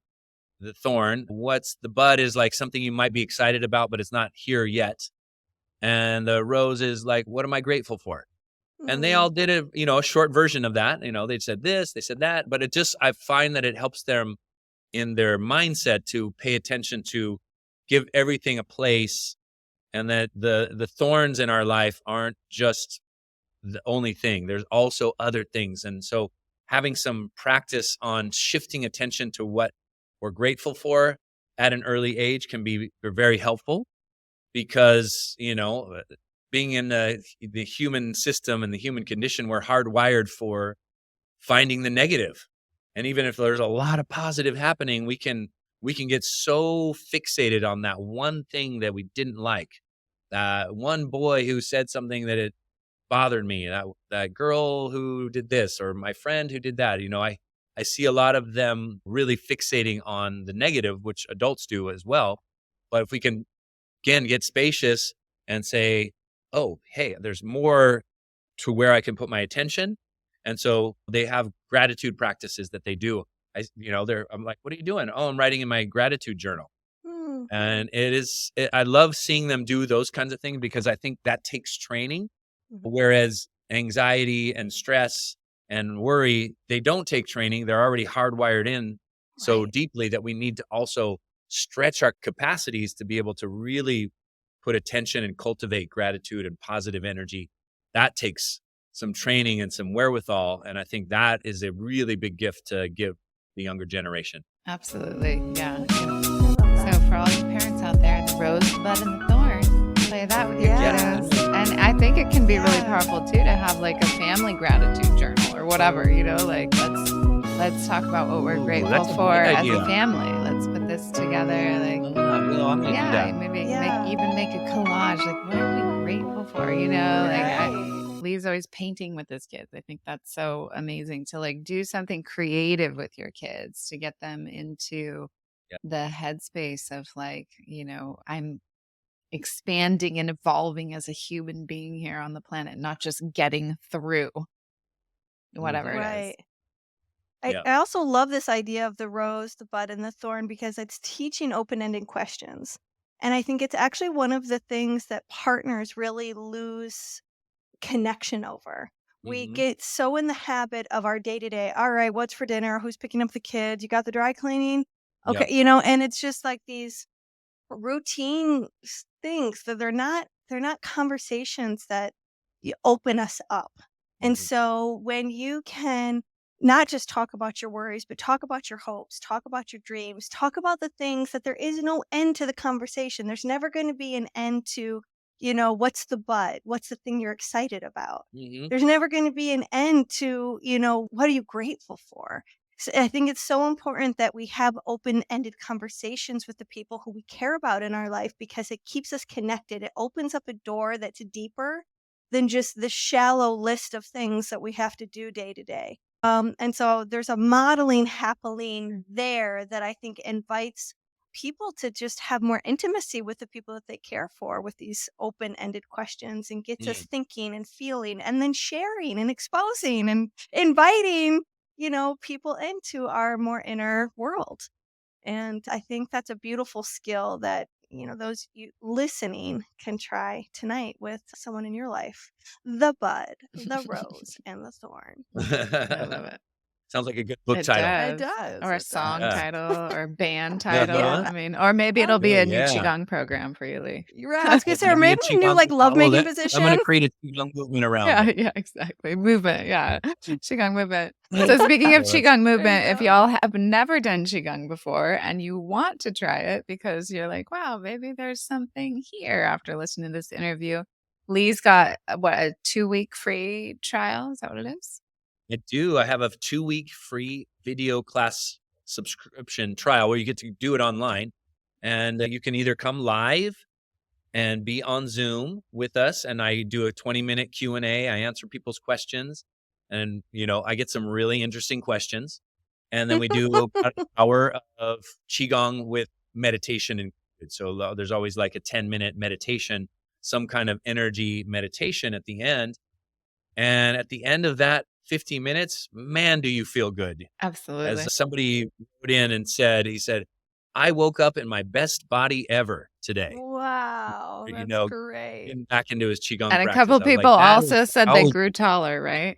The thorn. What's the bud is like something you might be excited about, but it's not here yet. And the rose is like, what am I grateful for? And they all did a short version of that. They said this, they said that, but I find that it helps them in their mindset to pay attention to give everything a place, and that the thorns in our life aren't just the only thing. There's also other things. And so having some practice on shifting attention to what we're grateful for at an early age can be very helpful, because, being in the human system and the human condition, we're hardwired for finding the negative. And even if there's a lot of positive happening, we can get so fixated on that one thing that we didn't like. That one boy who said something that it bothered me, that girl who did this, or my friend who did that. I see a lot of them really fixating on the negative, which adults do as well. But if we can, again, get spacious and say, oh, hey, there's more to where I can put my attention. And so they have gratitude practices that they do. I'm like, what are you doing? Oh, I'm writing in my gratitude journal. And I love seeing them do those kinds of things, because I think that takes training. Whereas anxiety and stress and worry, they don't take training. They're already hardwired in so deeply that we need to also stretch our capacities to be able to really put attention and cultivate gratitude and positive energy. That takes some training and some wherewithal. And I think that is a really big gift to give the younger generation. Absolutely. Yeah. So for all you parents out there, the rose, the bud, and the thorn, play that with your kiddos. And I think it can be really powerful too to have like a family gratitude journal or whatever, like let's talk about what we're grateful for as a family. Let's put this together. Like, maybe make a collage. Like, what are we grateful for? Lee's always painting with his kids. I think that's so amazing to like do something creative with your kids to get them into the headspace of like, I'm expanding and evolving as a human being here on the planet, not just getting through whatever it is. Right. Yeah. I also love this idea of the rose, the bud, and the thorn because it's teaching open-ended questions. And I think it's actually one of the things that partners really lose connection over. We Mhm. get so in the habit of our day-to-day, all right, what's for dinner? Who's picking up the kids? You got the dry cleaning? Okay, Yep. and it's just like these routine things that they're not conversations that open us up. And Mhm. so when you can not just talk about your worries, but talk about your hopes, talk about your dreams, talk about the things that there is no end to the conversation. There's never going to be an end to, what's the but? What's the thing you're excited about? Mhm. There's never going to be an end to, what are you grateful for? So I think it's so important that we have open-ended conversations with the people who we care about in our life because it keeps us connected. It opens up a door that's deeper than just the shallow list of things that we have to do day to day. And so there's a modeling happening there that I think invites people to just have more intimacy with the people that they care for with these open-ended questions and gets us Mm. thinking and feeling and then sharing and exposing and inviting people into our more inner world. And I think that's a beautiful skill that, those you listening can try tonight with someone in your life. The bud, the rose, and the thorn. I love it. Sounds like a good book It title. It does. does. Or a it song does. Yeah. title or band title. Uh-huh. I mean, or maybe it'll be a new Yeah. Qigong program for you, Lee. You're right. I was going to say, or Maybe a maybe a new Qigong- lovemaking I'm position. going to create a Qigong movement around Yeah, it. yeah, exactly. Movement. Yeah. Qigong movement. So speaking of Well, Qigong movement, if go. y'all have never done Qigong before and you want to try it because you're like, wow, maybe there's something here after listening to this interview, Lee's got a 2-week free trial. Is that what it is? I do. I have a 2-week free video class subscription trial where you get to do it online. And you can either come live and be on Zoom with us, and I do a 20-minute Q&A. I answer people's questions, and, I get some really interesting questions. And then we do about an hour of Qigong with meditation included. So there's always like a 10-minute meditation, some kind of energy meditation at the end. And at the end of that 15 minutes, man, do you feel good. Absolutely. As somebody wrote in and said, he said, I woke up in my best body ever today. Wow. You That's know, great. Getting back into his Qigong And a practice. couple I was like, people that is- also said I they was- grew taller, right?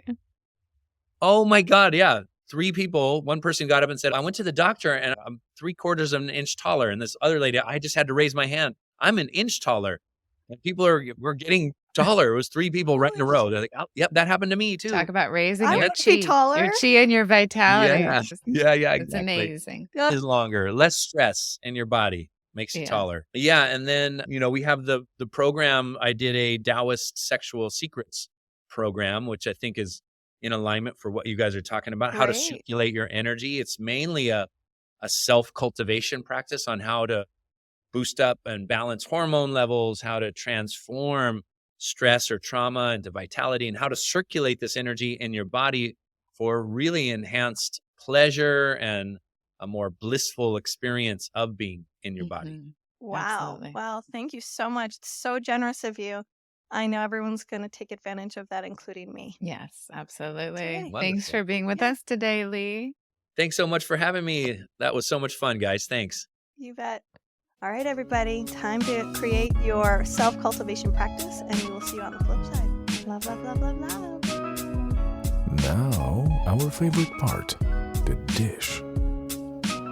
Oh my God, yeah. 3 people, one person got up and said, I went to the doctor and I'm 3/4 of an inch taller. And this other lady, I just had to raise my hand. I'm an inch taller. And people were getting taller. It was 3 people right in a row. They're like, oh, yep, that happened to me too. Talk about raising I your want to be chi, taller. your chi and your vitality. Yeah, It's exactly. It's amazing. Yeah. Is longer, less stress in your body makes you Yeah. taller. Yeah, and then we have the program. I did a Taoist sexual secrets program, which I think is in alignment for what you guys are talking about. How to Great. circulate your energy. It's mainly a self cultivation practice on how to boost up and balance hormone levels, how to transform stress or trauma into vitality, and how to circulate this energy in your body for really enhanced pleasure and a more blissful experience of being in your body. Mhm. Wow. Absolutely. Wow. Thank you so much. It's so generous of you. I know everyone's going to take advantage of that, including me. Yes, absolutely. Yay. Thanks Wonderful. for being with Yeah. us today, Lee. Thanks so much for having me. That was so much fun, guys. Thanks. You bet. All right, everybody. Time to create your self-cultivation practice, and we will see you on the flip side. Love, love, love, love, love. Now, our favorite part, the dish.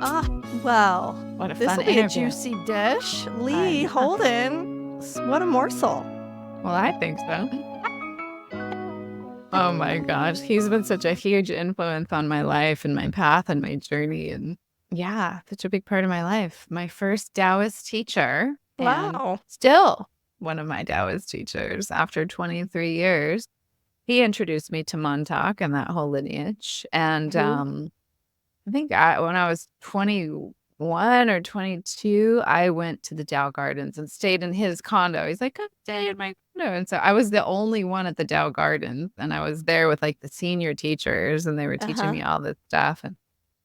Ah, well, What a this fun will be a interview. juicy dish. Lee know. Holden, what a morsel. Well, I think so. Oh my gosh. He's been such a huge influence on my life and my path and my journey. And yeah, such a big part of my life. My first Taoist teacher. And Wow. still one of my Taoist teachers after 23 years. He introduced me to Mantak and that whole lineage. And Mhm. I think when I was 21 21 or 22, I went to the Dow Gardens and stayed in his condo. He's like, come stay in my condo. And so I was the only one at the Dow Gardens. And I was there with like the senior teachers, and they were teaching me all this stuff. And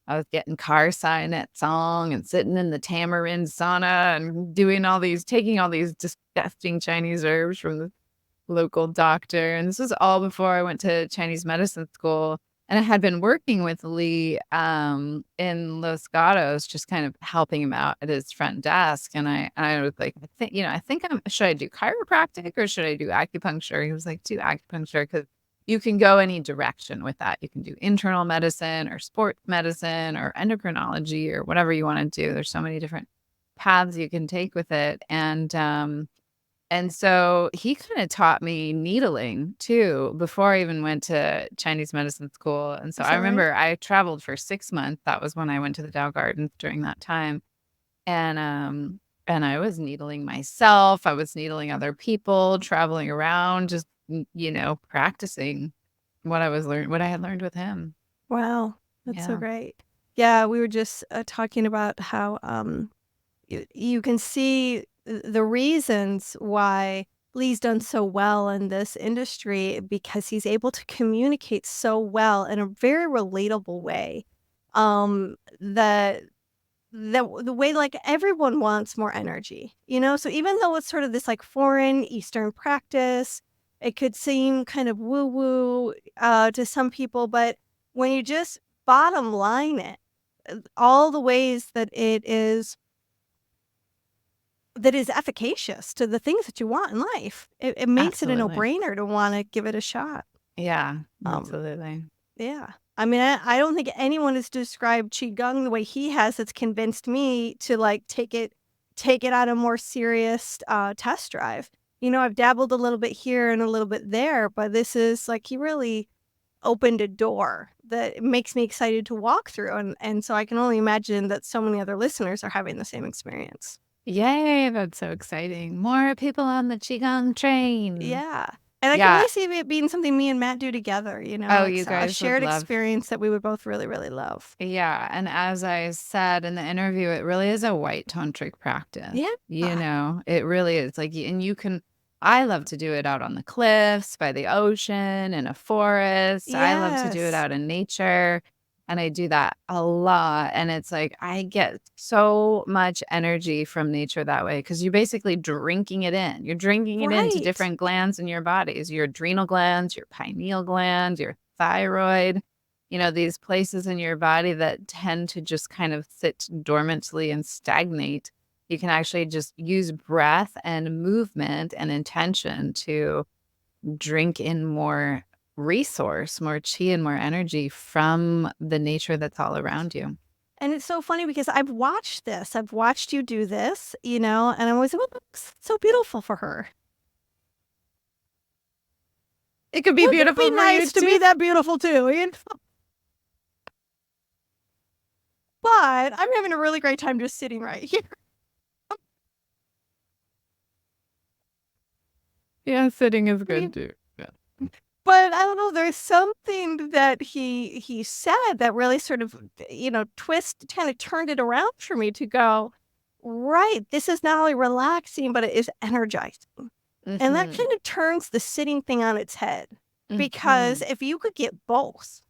I was getting car sinnet song and sitting in the tamarind sauna and taking all these disgusting Chinese herbs from the local doctor. And this was all before I went to Chinese medicine school. And I had been working with Lee in Los Gatos, just kind of helping him out at his front desk. And I was like, I think should I do chiropractic or should I do acupuncture? He was like, do acupuncture, because you can go any direction with that. You can do internal medicine or sports medicine or endocrinology or whatever you want to do. There's so many different paths you can take with it. And so he kind of taught me needling too before I even went to Chinese medicine school. And so I remember I traveled for 6 months. That was when I went to the Dow Gardens during that time. And I was needling myself. I was needling other people, traveling around, just, practicing what I had learned with him. Wow. That's so great. Yeah, we were just talking about how you can see the reasons why Lee's done so well in this industry, because he's able to communicate so well in a very relatable way. The way like everyone wants more energy, so even though it's sort of this like foreign Eastern practice, it could seem kind of woo-woo to some people, but when you just bottom line it, all the ways that it is efficacious to the things that you want in life, it makes it a no-brainer to want to give it a shot. Yeah, absolutely. Yeah. I mean, I don't think anyone has described Qi Gong the way he has that's convinced me to like take it on a more serious test drive. I've dabbled a little bit here and a little bit there, but this is like he really opened a door that makes me excited to walk through. And so I can only imagine that so many other listeners are having the same experience. Yay, that's so exciting. More people on the Qigong train. Yeah. And I can really see it being something me and Matt do together, Oh, you guys a shared would love. experience that we would both really, really love. Yeah. And as I said in the interview, it really is a white tantric practice. Yeah. It really is. Like, and I love to do it out on the cliffs, by the ocean, in a forest. I love to do it Yes. out in nature. And I do that a lot. And it's like I get so much energy from nature that way, because you're basically drinking it in. You're drinking it into Right. different glands in your bodies, your adrenal glands, your pineal gland, your thyroid, these places in your body that tend to just kind of sit dormantly and stagnate. You can actually just use breath and movement and intention to drink in more resource, more chi and more energy from the nature that's all around you. And it's so funny because I've watched this. I've watched you do this, and I was like, oh, it's so beautiful for her. It could be beautiful It'd be nice to be that beautiful too, But I'm having a really great time just sitting right here. Yeah, sitting is good too. But I don't know, there's something that he said that really sort of, kind of turned it around for me to go, right, this is not only relaxing, but it is energizing. And that kind of turns the sitting thing on its head. Because if you could get both,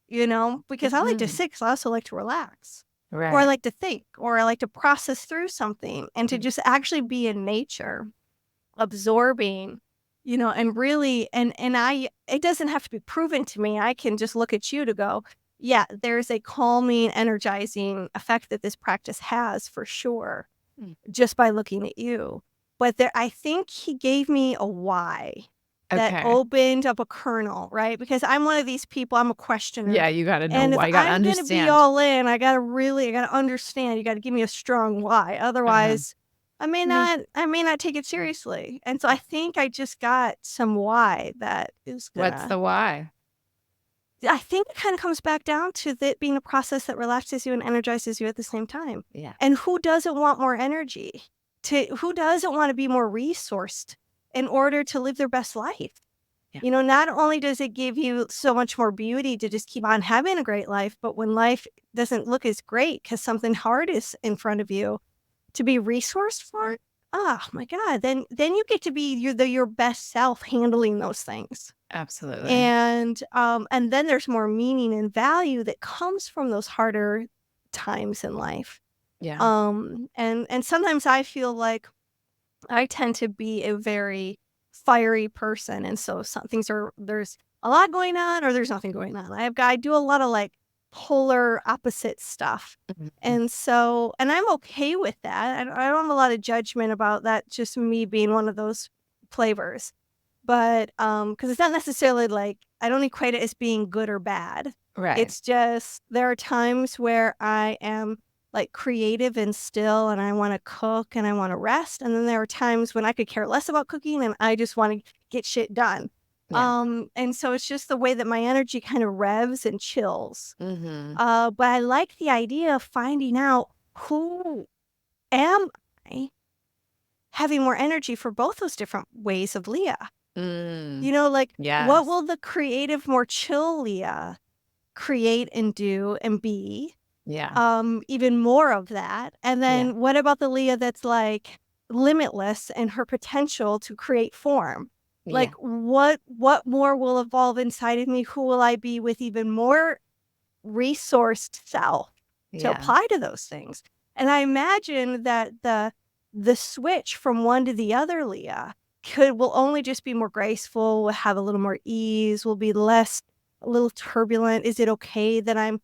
because I like to sit because I also like to relax. Right. Or I like to think, or I like to process through something, and to just actually be in nature, absorbing, and really, it doesn't have to be proven to me. I can just look at you to go, yeah, there's a calming, energizing effect that this practice has for sure, just by looking at you. But I think he gave me a why that opened up a kernel, right? Because I'm one of these people, I'm a questioner. Yeah, you got to know And why. if You got to I'm going to understand. be all in, I got to understand. You got to give me a strong why. Otherwise, I may not take it seriously. And so I think I just got some why that is gonna. What's the why? I think it kind of comes back down to it being a process that relaxes you and energizes you at the same time. Yeah. And who doesn't want more energy? Who doesn't want to be more resourced in order to live their best life? Yeah. You know, not only does it give you so much more beauty to just keep on having a great life, but when life doesn't look as great because something hard is in front of you, to be resourced for it, oh my God, then you get to be your best self handling those things. Absolutely. And then there's more meaning and value that comes from those harder times in life. Yeah. And sometimes I feel like I tend to be a very fiery person, and so some things there's a lot going on or there's nothing going on. I do a lot of like polar opposite stuff. Mhm. And I'm okay with that. I don't have a lot of judgment about that, just me being one of those flavors. But because it's not necessarily like I don't equate it as being good or bad. Right. It's just there are times where I am like creative and still and I want to cook and I want to rest. And then there are times when I could care less about cooking and I just want to get shit done. Yeah. And so it's just the way that my energy kind of revs and chills. Mm-hmm. But I like the idea of finding out who am I having more energy for both those different ways of Leah. You know, like what Yes. will the creative, more chill Leah create and do and be? Yeah. Even more of that. And then what about the Leah that's like limitless and her potential to create form? Like what more will evolve inside of me? Who will I be with even more resourced self to apply to those things? And I imagine that the switch from one to the other Leah will only just be more graceful, will have a little more ease, will be less a little turbulent. Is it okay that I'm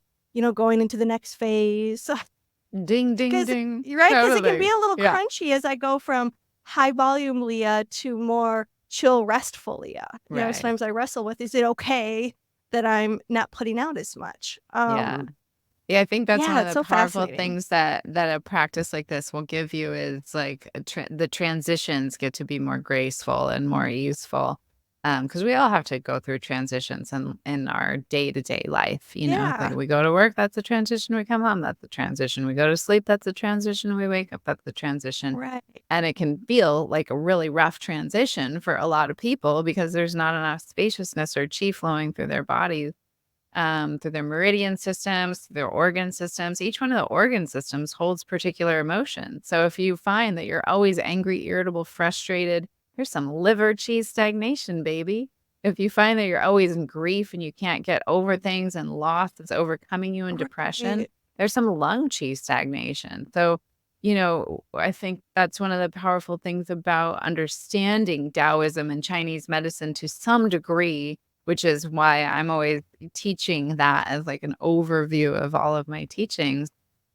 going into the next phase? Ding, ding, ding. Right? Because it can Totally. be a little Yeah. crunchy as I go from high volume Leah to more chill, restful Leah. Right. Sometimes I wrestle with, is it okay that I'm not putting out as much? Yeah, I think that's one of it's the so powerful fascinating. things that a practice like this will give you is like the transitions get to be more graceful and more easeful. Because we all have to go through transitions in our day-to-day life, like we go to work, that's a transition. We come home, that's a transition. We go to sleep, that's a transition. We wake up, that's a transition. Right. And it can feel like a really rough transition for a lot of people because there's not enough spaciousness or chi flowing through their bodies, through their meridian systems, their organ systems. Each one of the organ systems holds particular emotions. So if you find that you're always angry, irritable, frustrated, there's some liver chi stagnation, baby. If you find that you're always in grief and you can't get over things and loss is overcoming you in depression, Right. there's some lung chi stagnation. So, I think that's one of the powerful things about understanding Taoism and Chinese medicine to some degree, which is why I'm always teaching that as like an overview of all of my teachings,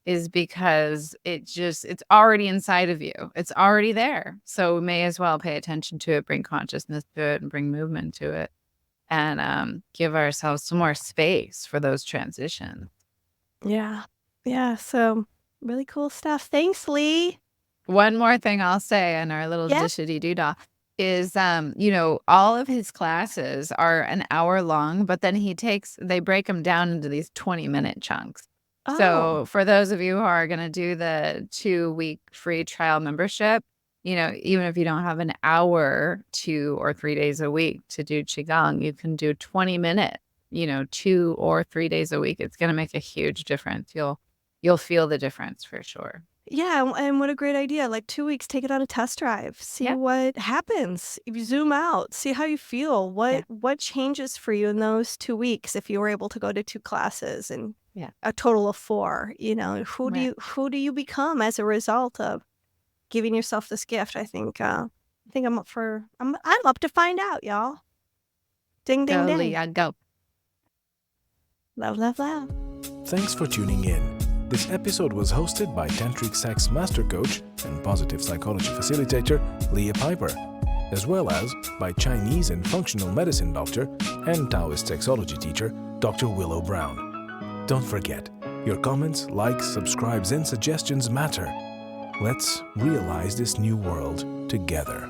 is because it's already inside of you. It's already there. So we may as well pay attention to it, bring consciousness to it, and bring movement to it, and give ourselves some more space for those transitions. Yeah. So really cool stuff. Thanks, Lee. One more thing I'll say in our little dishity doodah is, all of his classes are an hour long, but then they break them down into these 20-minute chunks. Oh. So for those of you who are going to do the 2-week free trial membership, even if you don't have an hour 2 or 3 days a week to do Qigong, you can do 20 minutes, 2 or 3 days a week. It's going to make a huge difference. You'll feel the difference for sure. Yeah, and what a great idea. Like 2 weeks, take it on a test drive. See what happens. If you zoom out, see how you feel. What changes for you in those 2 weeks if you were able to go to 2 classes and a total of 4, who do you become as a result of giving yourself this gift? I think I'm up to find out, y'all. Ding ding Go, ding. Leah, go. Love, love, love. Thanks for tuning in. This episode was hosted by Tantric Sex Master Coach and Positive Psychology Facilitator Leah Piper, as well as by Chinese and Functional Medicine Doctor and Taoist Sexology Teacher Dr. Willow Brown. Don't forget, your comments, likes, subscribes, and suggestions matter. Let's realize this new world together.